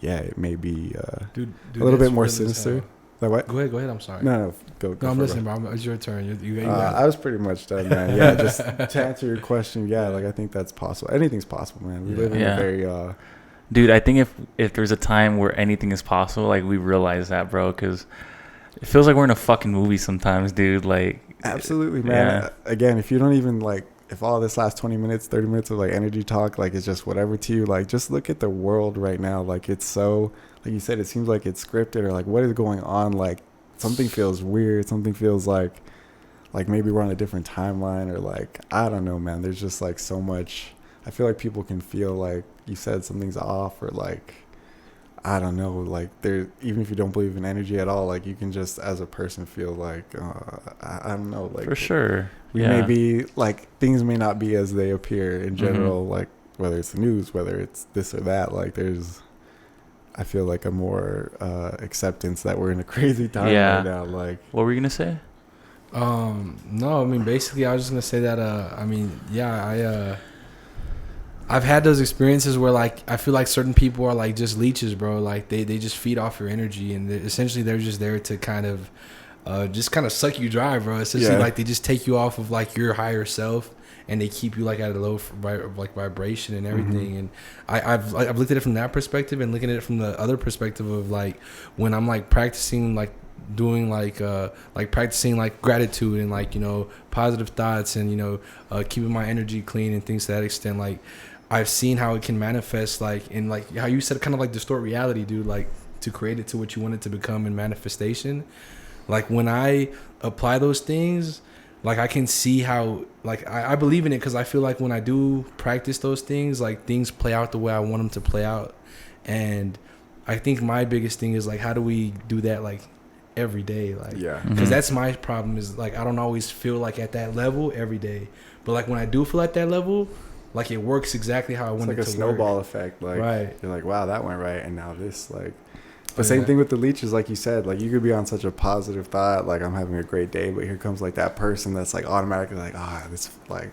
yeah, it may be a little bit more sinister. Like, what? Go ahead. I'm sorry. No, go. No, I'm listening, bro. It's your turn. You I was pretty much done, man. Yeah, just to answer your question, yeah, like, I think that's possible. Anything's possible, man. We live in a very dude, I think if there's a time where anything is possible, like, we realize that, bro, because it feels like we're in a fucking movie sometimes, dude. Like, absolutely, man. Yeah. Again, if you don't even, like, if all this last 20 minutes, 30 minutes of, like, energy talk, like, it's just whatever to you, like, just look at the world right now. Like, it's so, like you said, it seems like it's scripted, or, like, what is going on? Like, something feels weird. Something feels like maybe we're on a different timeline, or, like, I don't know, man. There's just, like, so much. I feel like people can feel, like you said, something's off, or, like, I don't know, like, there, even if you don't believe in energy at all, like, you can just, as a person, feel like, I don't know, like, for sure, we may be, like, things may not be as they appear in general, like, whether it's the news, whether it's this or that, like, there's, I feel like, a more acceptance that we're in a crazy time right now. Like, what were you gonna say? No, I mean, basically, I was just gonna say that, I mean, yeah, I've had those experiences where, like, I feel like certain people are, like, just leeches, bro. Like, they just feed off your energy, and essentially they're just there to kind of suck you dry, bro. Essentially, like, they just take you off of, like, your higher self, and they keep you, like, at a low vibration and everything. And I've looked at it from that perspective, and looking at it from the other perspective of, like, when I'm, like, practicing, like, doing, like practicing, like, gratitude and, like, you know, positive thoughts, and, you know, keeping my energy clean and things to that extent. Like, I've seen how it can manifest, like, in, like, how you said, kind of, like, distort reality, dude, like, to create it to what you want it to become in manifestation. Like, when I apply those things, like, I can see how, like, I believe in it, because I feel like when I do practice those things, like, things play out the way I want them to play out. And I think my biggest thing is, like, how do we do that, like, every day? Like, because that's my problem, is, like, I don't always feel like at that level every day, but, like, when I do feel at that level, like, it works exactly how I want it to work. It's like a snowball effect. Like, you're like, wow, that went right, and now this, like. But same thing with the leeches, like you said. Like, you could be on such a positive thought, like, I'm having a great day, but here comes, like, that person that's, like, automatically like,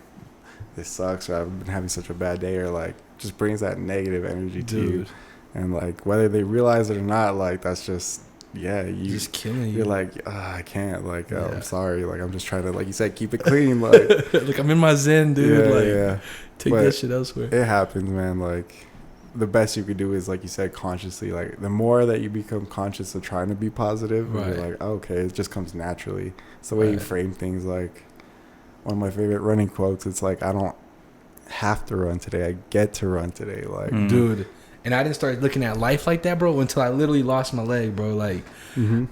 this sucks, or I've been having such a bad day, or, like, just brings that negative energy to you. And, like, whether they realize it or not, like, that's just, you just killing you. You're like, I can't, like, I'm sorry, like, I'm just trying to, like you said, keep it clean, like. Like, I'm in my zen, dude. Take but that shit elsewhere. It happens, man. Like, the best you could do is, like you said, consciously. Like, the more that you become conscious of trying to be positive, Right. you're like, oh, okay, it just comes naturally. It's the way you frame things. Like, one of my favorite running quotes, it's like, I don't have to run today. I get to run today. Like, dude. And I didn't start looking at life like that, bro, until I literally lost my leg, bro. Like,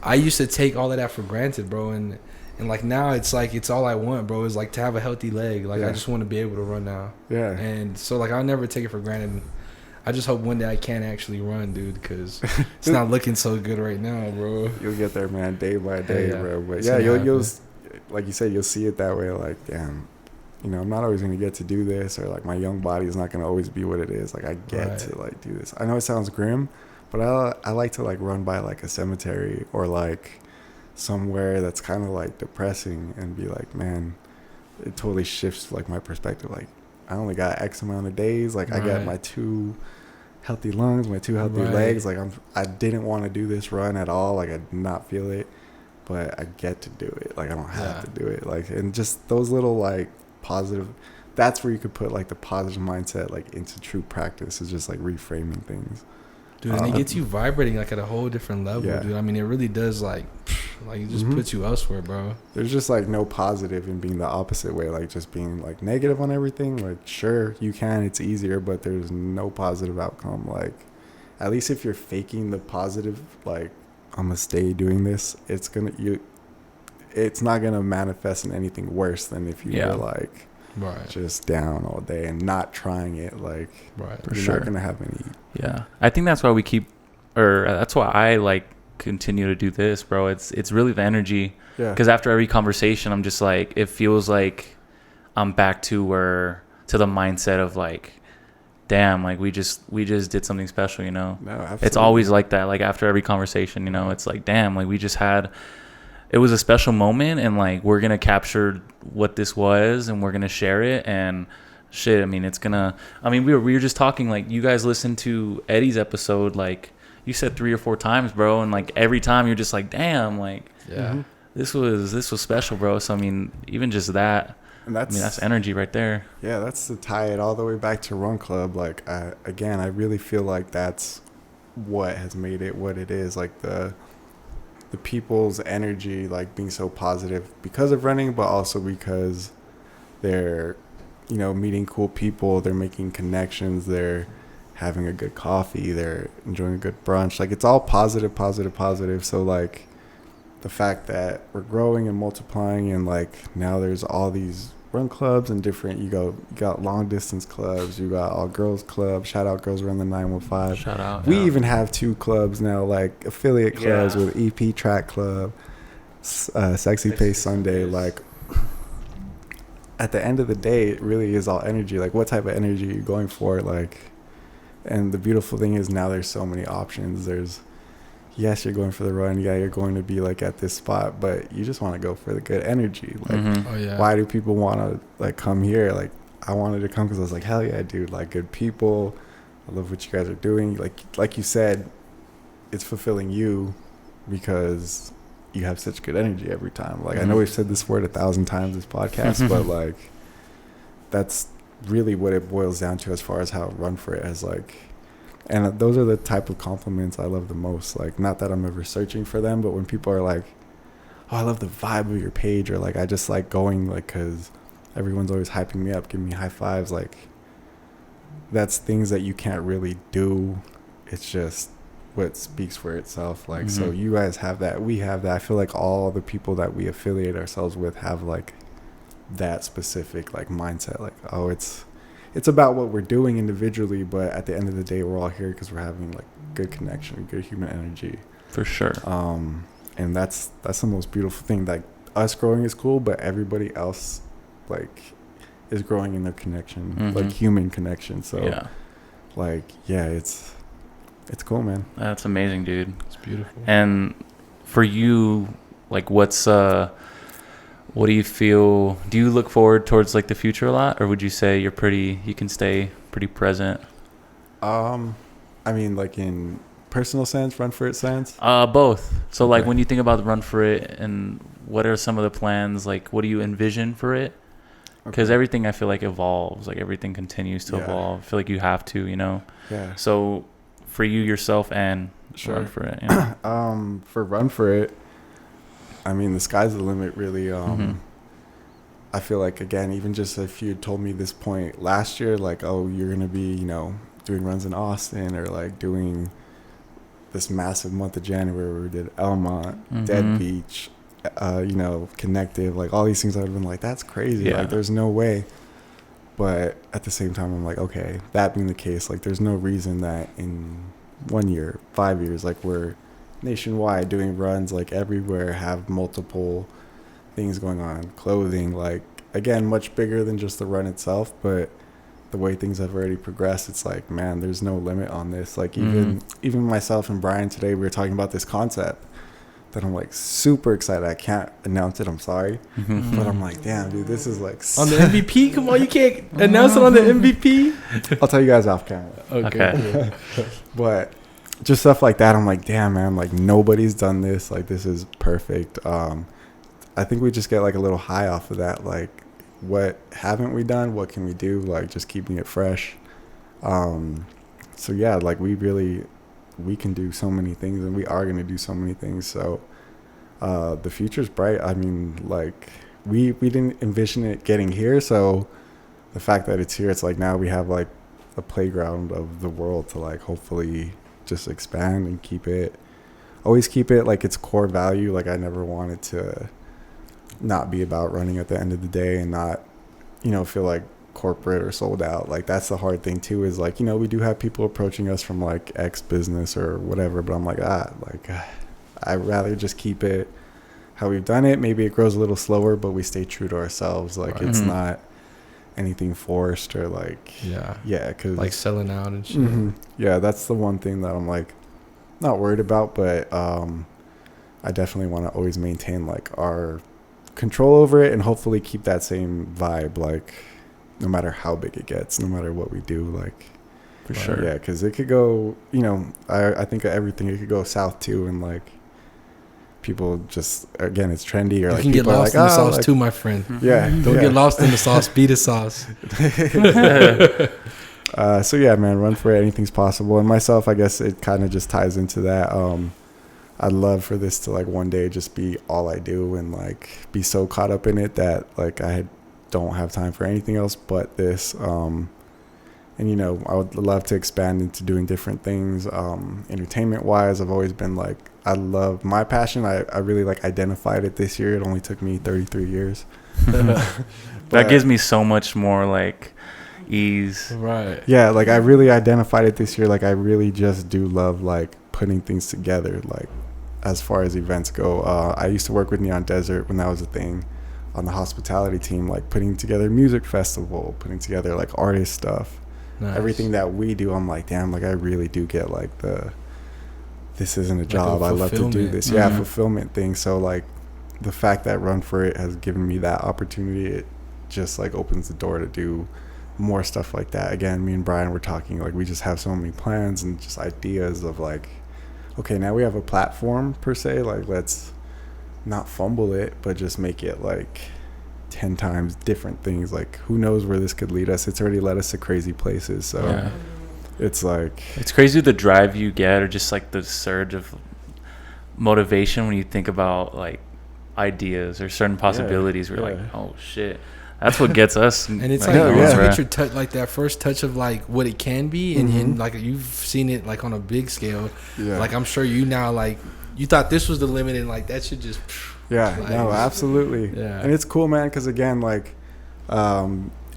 I used to take all of that for granted, bro. And like now it's like, it's all I want, bro, is like to have a healthy leg. Like, I just want to be able to run now. Yeah. And so, like, I'll never take it for granted. I just hope one day I can actually run, dude, because it's not looking so good right now, bro. You'll get there, man, day by day, bro. But yeah, you'll like you said, you'll see it that way. Like, damn, you know, I'm not always going to get to do this, or like my young body is not going to always be what it is. Like, I get to like do this. I know it sounds grim, but I like to like run by like a cemetery or like somewhere that's kind of like depressing and be like, man, it totally shifts like my perspective. Like, I only got X amount of days. Like, I got my 2 healthy lungs, my 2 healthy legs. Like, I didn't want to do this run at all. Like, I did not feel it, but I get to do it. Like, I don't have to do it. Like, and just those little like positive, that's where you could put like the positive mindset like into true practice, is just like reframing things. Dude, and it gets you vibrating like at a whole different level, dude. I mean, it really does like it just puts you elsewhere, bro. There's just like no positive in being the opposite way, like just being like negative on everything. Like, sure, you can, it's easier, but there's no positive outcome. Like, at least if you're faking the positive, like, I'm gonna stay doing this, it's not gonna manifest in anything worse than if you were like just down all day and not trying it. Like, you're not gonna have any. Yeah, I think that's why we keep, or that's why I like continue to do this, bro. It's really the energy. Yeah. Because after every conversation, I'm just like, it feels like I'm back to the mindset of like, damn, like we just did something special, you know. No, absolutely. It's always like that. Like, after every conversation, you know, it's like, damn, like it was a special moment, and like we're gonna capture what this was, and we're gonna share it, and shit. I mean, we were just talking, like, you guys listened to Eddie's episode, like you said 3 or 4 times, bro, and like every time you're just like, damn, like this was special, bro. So I mean, even just that, and that's energy right there. Yeah, that's to tie it all the way back to Run Club. Like, I really feel like that's what has made it what it is. Like the people's energy, like being so positive because of running, but also because they're, you know, meeting cool people, they're making connections, they're having a good coffee, they're enjoying a good brunch. Like, it's all positive. So like the fact that we're growing and multiplying, and like now there's all these run clubs and different, you got long distance clubs, you got all girls clubs, shout out Girls Run the 915, shout out. We even have 2 clubs now, like affiliate clubs with EP Track Club, Sexy Pace Sunday. Like, at the end of the day, it really is all energy. Like, what type of energy are you going for? Like, and the beautiful thing is now there's so many options. Yes, you're going for the run. Yeah, you're going to be like at this spot, but you just want to go for the good energy. Like, why do people want to like come here? Like, I wanted to come because I was like, hell yeah, dude! Like, good people. I love what you guys are doing. Like you said, it's fulfilling you because you have such good energy every time. Like, I know we've said this word 1,000 times this podcast, but like, that's really what it boils down to as far as how Run For It has like. And those are the type of compliments I love the most. Like, not that I'm ever searching for them, but when people are like, oh, I love the vibe of your page, or like, I just like going, like, because everyone's always hyping me up, giving me high fives. Like, that's things that you can't really do. It's just what speaks for itself. Like, so you guys have that. We have that. I feel like all the people that we affiliate ourselves with have like that specific like mindset. Like, oh, it's about what we're doing individually, but at the end of the day, we're all here because we're having like good connection, good human energy. For sure. And that's the most beautiful thing. Like, us growing is cool, but everybody else like is growing in their connection, like human connection. So it's cool, man. That's amazing, dude. It's beautiful. And for you, like, what do you feel? Do you look forward towards like the future a lot, or would you say you can stay pretty present? I mean, like in personal sense, Run For It sense? Both. So like when you think about the Run For It, and what are some of the plans? Like, what do you envision for it? because everything I feel like evolves. Like everything continues to evolve. I feel like you have to, you know. Yeah. So for you yourself and Run For It. You know? For Run For It, I mean, the sky's the limit, really. I feel like, again, even just if you had told me this point last year, like, oh, you're going to be, you know, doing runs in Austin or like doing this massive month of January where we did Elmont, Dead Beach, you know, Connective, like all these things, I would have been like, that's crazy. Like, there's no way. But at the same time, I'm like, okay, that being the case, like, there's no reason that in 1 year, 5 years, like, we're nationwide doing runs, like, everywhere, have multiple things going on, clothing, like, again, much bigger than just the run itself, but the way things have already progressed, it's like, man, there's no limit on this. Like, even myself and Brian today, we were talking about this concept that I'm like super excited. I can't announce it, I'm sorry, but I'm like, damn, dude, this is like on the MVP. Come on, you can't announce it on the MVP. I'll tell you guys off camera. Okay. But just stuff like that, I'm like, damn, man, like nobody's done this. Like, this is perfect. I think we just get like a little high off of that. Like, what haven't we done? What can we do? Like, just keeping it fresh. So yeah, like we can do so many things, and we are going to do so many things. So the future's bright. I mean, like, we didn't envision it getting here. So the fact that it's here, it's like now we have like a playground of the world to like hopefully just expand and always keep it like its core value. Like, I never wanted to not be about running at the end of the day and not, you know, feel like corporate or sold out. Like, that's the hard thing too, is like, you know, we do have people approaching us from like X business or whatever, but I'm like, I'd rather just keep it how we've done it. Maybe it grows a little slower, but we stay true to ourselves. Like, it's not anything forced or like, cause like selling out and shit. Yeah, that's the one thing that I'm like not worried about, but I definitely want to always maintain like our control over it and hopefully keep that same vibe, like no matter how big it gets, no matter what we do, like for sure. Yeah, because it could go, you know, I think everything, it could go south too, and like people just, again, it's trendy, or you like can get people lost are like, in the sauce like, too, my friend. Yeah, Don't get lost in the sauce. Be the sauce. So yeah, man, Run For It. Anything's possible. And myself, I guess it kind of just ties into that. I'd love for this to like one day just be all I do, and like be so caught up in it that like I don't have time for anything else but this. And you know, I would love to expand into doing different things. Entertainment wise, I've always been like, I love my passion. I really like identified it this year. It only took me 33 years. That gives me so much more like ease. Right. Yeah, like I really identified it this year. Like, I really just do love like putting things together, like as far as events go. I used to work with Neon Desert when that was a thing, on the hospitality team, like putting together music festival, putting together like artist stuff. Nice. Everything that we do, I'm like, damn, like I really do get like this isn't a job, like I love to do this. Yeah, fulfillment thing. So like the fact that Run For It has given me that opportunity, it just like opens the door to do more stuff like that. Again, me and Brian were talking, like we just have so many plans and just ideas of like, okay, now we have a platform per se, like let's not fumble it, but just make it like 10 times different things. Like, who knows where this could lead us? It's already led us to crazy places. So it's like, it's crazy the drive you get, or just like the surge of motivation when you think about like ideas or certain possibilities. We're like, oh shit, that's what gets us. And it's like, get your touch, like that first touch of like what it can be, and like you've seen it like on a big scale. Like, I'm sure you now, like, you thought this was the limit, and like that should just like, no, absolutely. And it's cool, man, because again, like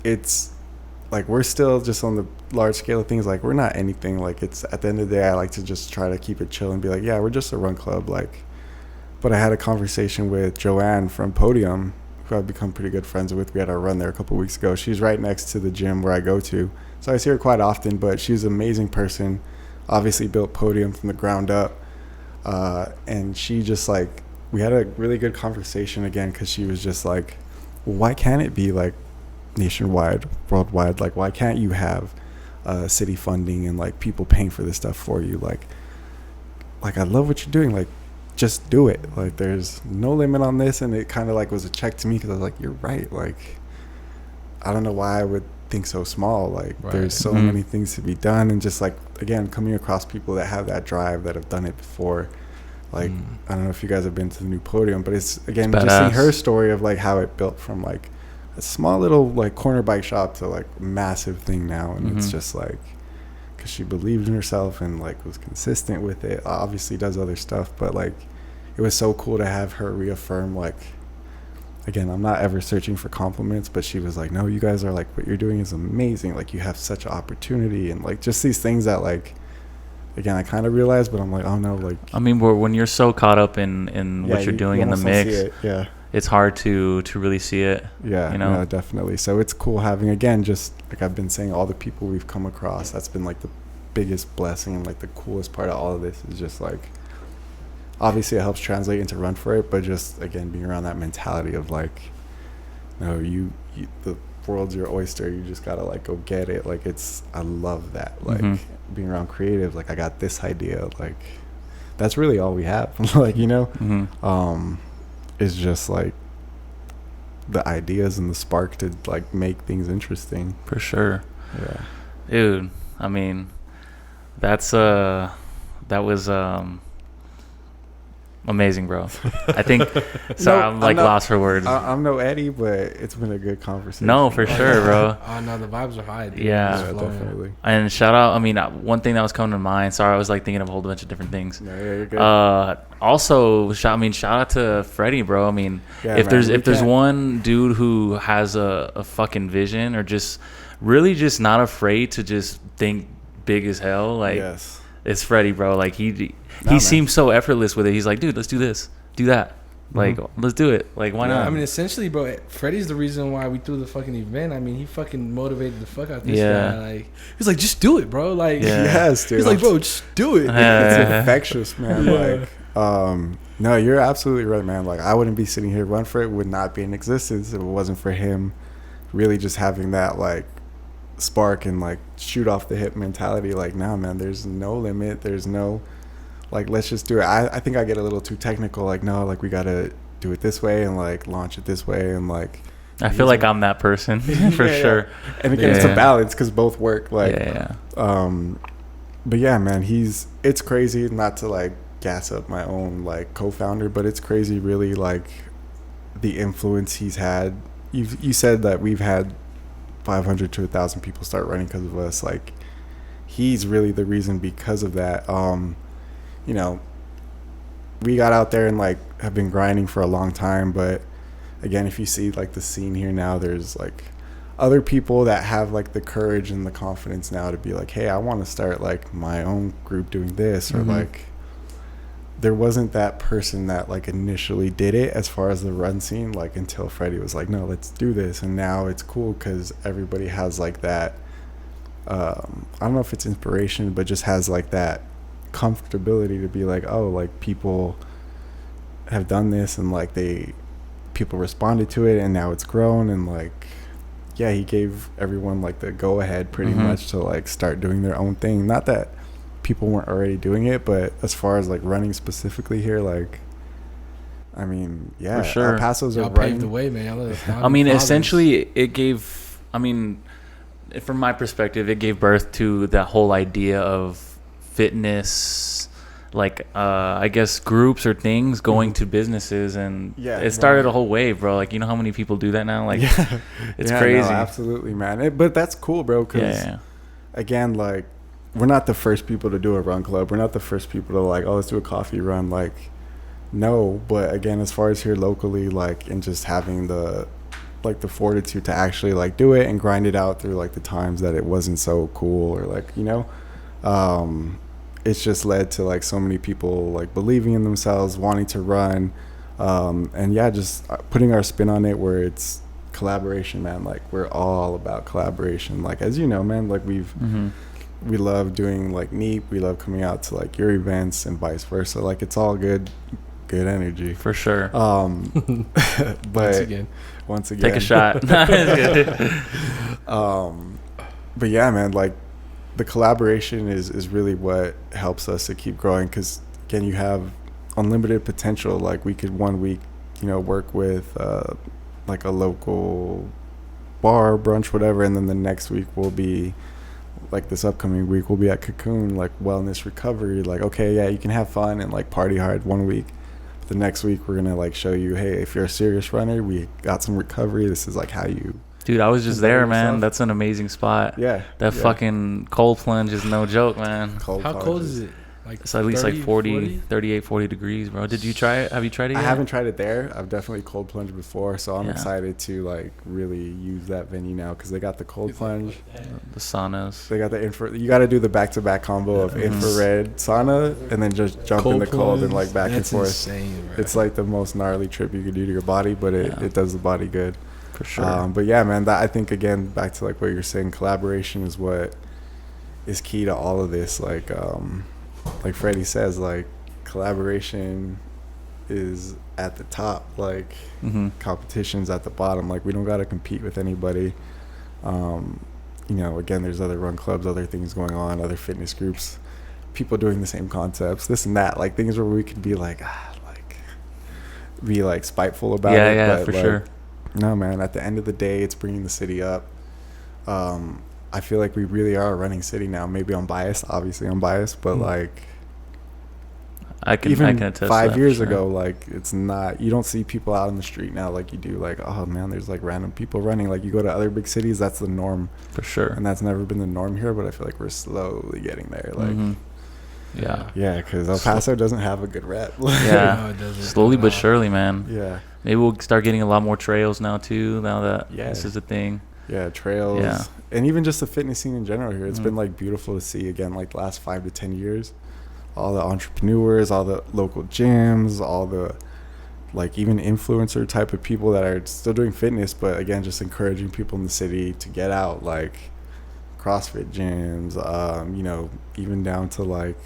it's like we're still just on the large scale of things. Like, we're not anything. Like, it's at the end of the day, I like to just try to keep it chill and be like, yeah, we're just a run club. Like, but I had a conversation with Joanne from Podium, who I've become pretty good friends with. We had our run there a couple of weeks ago. She's right next to the gym where I go to, so I see her quite often. But she's an amazing person, obviously built Podium from the ground up, and she just like, we had a really good conversation again, because she was just like, well, why can't it be like nationwide, worldwide? Like, why can't you have city funding and like people paying for this stuff for you? Like I love what you're doing. Like, just do it. Like, there's no limit on this. And it kind of like was a check to me, because I was like, you're right. Like, I don't know why I would think so small. Like Right. there's so many things to be done, and just like again coming across people that have that drive, that have done it before. Like I don't know if you guys have been to the new podium, but it's again It's just seeing badass. her story of like how it built from like a small little like corner bike shop to like massive thing now, and it's just like because she believed in herself and like was consistent with it. Obviously does other stuff, but like it was so cool to have her reaffirm like, again, I'm not ever searching for compliments, but she was like, no, you guys are like, what you're doing is amazing. Like you have such an opportunity, and like just these things that like, again, I kind of realized, but I'm like, oh no, like. I mean, when you're so caught up in what you're doing in the almost don't mix, see it. Yeah. it's hard to really see it. Yeah, you know? no, definitely. So it's cool having, again, just like I've been saying, all the people we've come across. That's been like the biggest blessing, and like the coolest part of all of this is just like, obviously it helps translate into Run For It, but just again being around that mentality of like, no, you the world's your oyster. You just gotta like go get it. Like I love that. Like being around creative. Like I got this idea. Like that's really all we have. Like it's just like the ideas and the spark to like make things interesting. For sure. Yeah, Dude, I mean, that was amazing, bro. I think sorry, I'm like lost for words. I'm no Eddie, but it's been a good conversation. No, for sure, bro. Oh no, the vibes are high, dude. Yeah. It's flowing. Definitely. And shout out, I mean, one thing that was coming to mind, sorry, I was like thinking of a whole bunch of different things. No, yeah, you're good. Also, shout out to Freddie, bro. I mean, Yeah, if man, there's one dude who has a fucking vision, or just really just not afraid to just think big as hell, like Yes. it's Freddie, bro. Like he man. seems so effortless with it. He's like, dude, let's do this, do that. Like, let's do it. Like, why not? I mean, essentially, bro, Freddie's the reason why we threw the fucking event. I mean, he fucking motivated the fuck out this guy. Like, he's like, just do it, bro. Like, Yes, dude. he's like, bro, just do it. It's infectious, man. Like, no, you're absolutely right, man. Like, I wouldn't be sitting here. Run For It would not be in existence if it wasn't for him really just having that, like, spark and, like, shoot off the hip mentality. Like, nah, man, there's no limit. There's no, like, let's just do it. I think I get a little too technical. Like, no, like, we got to do it this way and, like, launch it this way. And, like, I feel like I'm that person for sure. Yeah. And again, it's a balance because both work. Like, but yeah, man, it's crazy not to, like, gas up my own like co-founder, but it's crazy really like the influence he's had. You said that we've had 500 to 1,000 people start running because of us. Like he's really the reason because of that. You know, we got out there and like have been grinding for a long time, but again, if you see like the scene here now, there's like other people that have like the courage and the confidence now to be like, hey, I want to start like my own group doing this, or like there wasn't that person that like initially did it as far as the run scene, like until Freddie was like, no, let's do this. And now it's cool because everybody has like that I don't know if it's inspiration, but just has like that comfortability to be like, oh, like people have done this and like people responded to it and now it's grown. And like, yeah, he gave everyone like the go ahead pretty much to like start doing their own thing. Not that people weren't already doing it, but as far as like running specifically here, like I mean, yeah, for sure. El Paso's Y'all are running. paved the way, man. I mean, essentially, it gave. I mean, from my perspective, it gave birth to that whole idea of fitness, like I guess groups or things going to businesses, and it started a whole wave, bro. Like, you know how many people do that now? Like, it's crazy. No, absolutely, man. But that's cool, bro. Because again, like, we're not the first people to do a run club. We're not the first people to like, oh, let's do a coffee run. Like, no. But again, as far as here locally, like, and just having the fortitude to actually like do it and grind it out through like the times that it wasn't so cool, or like, you know, it's just led to like so many people like believing in themselves, wanting to run, and just putting our spin on it where it's collaboration, man. Like, we're all about collaboration. Like, as you know, man, like we love doing like NEAP. We love coming out to like your events and vice versa. Like, it's all good energy for sure. But once again, take a shot. But yeah, man, like the collaboration is really what helps us to keep growing. Because again, you have unlimited potential. Like, we could one week, you know, work with like a local bar, brunch, whatever, and then the next week will be like this upcoming week we'll be at Cocoon, like wellness recovery. Like, okay, yeah, you can have fun and like party hard one week. But the next week we're gonna like show you, hey, if you're a serious runner, we got some recovery. This is like how you. Dude, I was just there, man. yourself. That's an amazing spot. Yeah. That fucking cold plunge is no joke, man. How cold is it? Like It's at least 30, like 40, 38, 40 degrees, bro. Did you try it? Have you tried it yet? I haven't tried it there. I've definitely cold plunged before, so I'm Yeah. excited to like really use that venue now because they got the cold plunge. The saunas. They got the infrared. You got to do the back-to-back combo of infrared sauna and then just jump in the cold and like back and forth. Insane, bro. It's like the most gnarly trip you could do to your body, but it does the body good. For sure. But yeah, man, that I think again back to like what you're saying, collaboration is what is key to all of this. Like Freddie says, like collaboration is at the top, like competition's at the bottom. Like we don't got to compete with anybody. You know, again, there's other run clubs, other things going on, other fitness groups, people doing the same concepts, this and that, like things where we could be like be like spiteful about it. Yeah, but for like, sure. No, man, at the end of the day, it's bringing the city up. I feel like we really are a running city now. Maybe I'm biased. Obviously, I'm biased. But, like, I can attest to 5 that, years for sure. ago, like, it's not... You don't see people out in the street now like you do. Like, oh, man, there's, like, random people running. Like, you go to other big cities, that's the norm. For sure. And that's never been the norm here, but I feel like we're slowly getting there. Like, Yeah. yeah, because El Paso doesn't have a good rep. Yeah. No, it doesn't. Slowly but surely, man. Yeah. Maybe we'll start getting a lot more trails now, too, now that Yeah. this is a thing. Yeah, trails. Yeah. And even just the fitness scene in general here. It's been like beautiful to see again, like the last 5 to 10 years. All the entrepreneurs, all the local gyms, all the like even influencer type of people that are still doing fitness, but again, just encouraging people in the city to get out, like CrossFit gyms, you know, even down to like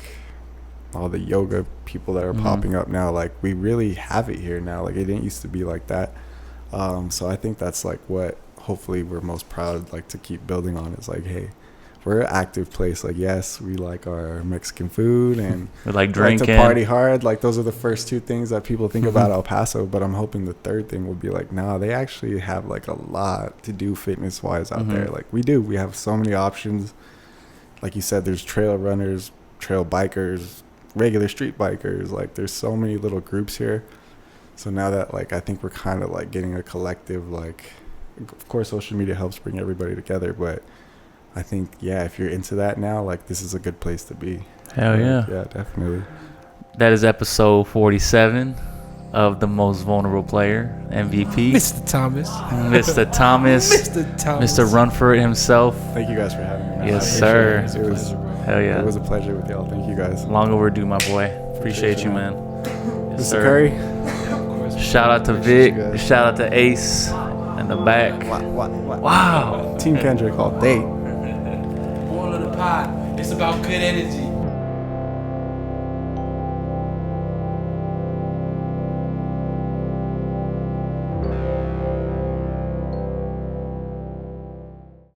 all the yoga people that are popping up now. Like we really have it here now. Like it didn't used to be like that. So I think that's like what hopefully we're most proud like to keep building on is like, hey, we're an active place. Like, yes, we like our Mexican food and We like drinking. to party hard. Like those are the first two things that people think about El Paso, but I'm hoping the third thing will be like, nah, they actually have like a lot to do fitness wise out there. Like we have so many options. Like you said, there's trail runners, trail bikers, regular street bikers. Like there's so many little groups here. So now that like I think we're kind of like getting a collective, like of course social media helps bring everybody together, but I think if you're into that now, like this is a good place to be. Hell yeah. Yeah, definitely. That is episode 47 of The Most Vulnerable Player, MVP. Mr. Thomas. Mr. Thomas. Mr. Thomas. Mr. Run For It himself. Thank you guys for having me, man. Yes, I sir. appreciate it. Hell yeah. It was a pleasure with y'all. Thank you guys. Long overdue, my boy. Appreciate you, man. Yes, Mr. sir. Curry. Shout out to Appreciate Vic. you guys. Shout out to Ace in the back. What? Wow. Team Kendrick all day. Moral of the pod. It's about good energy.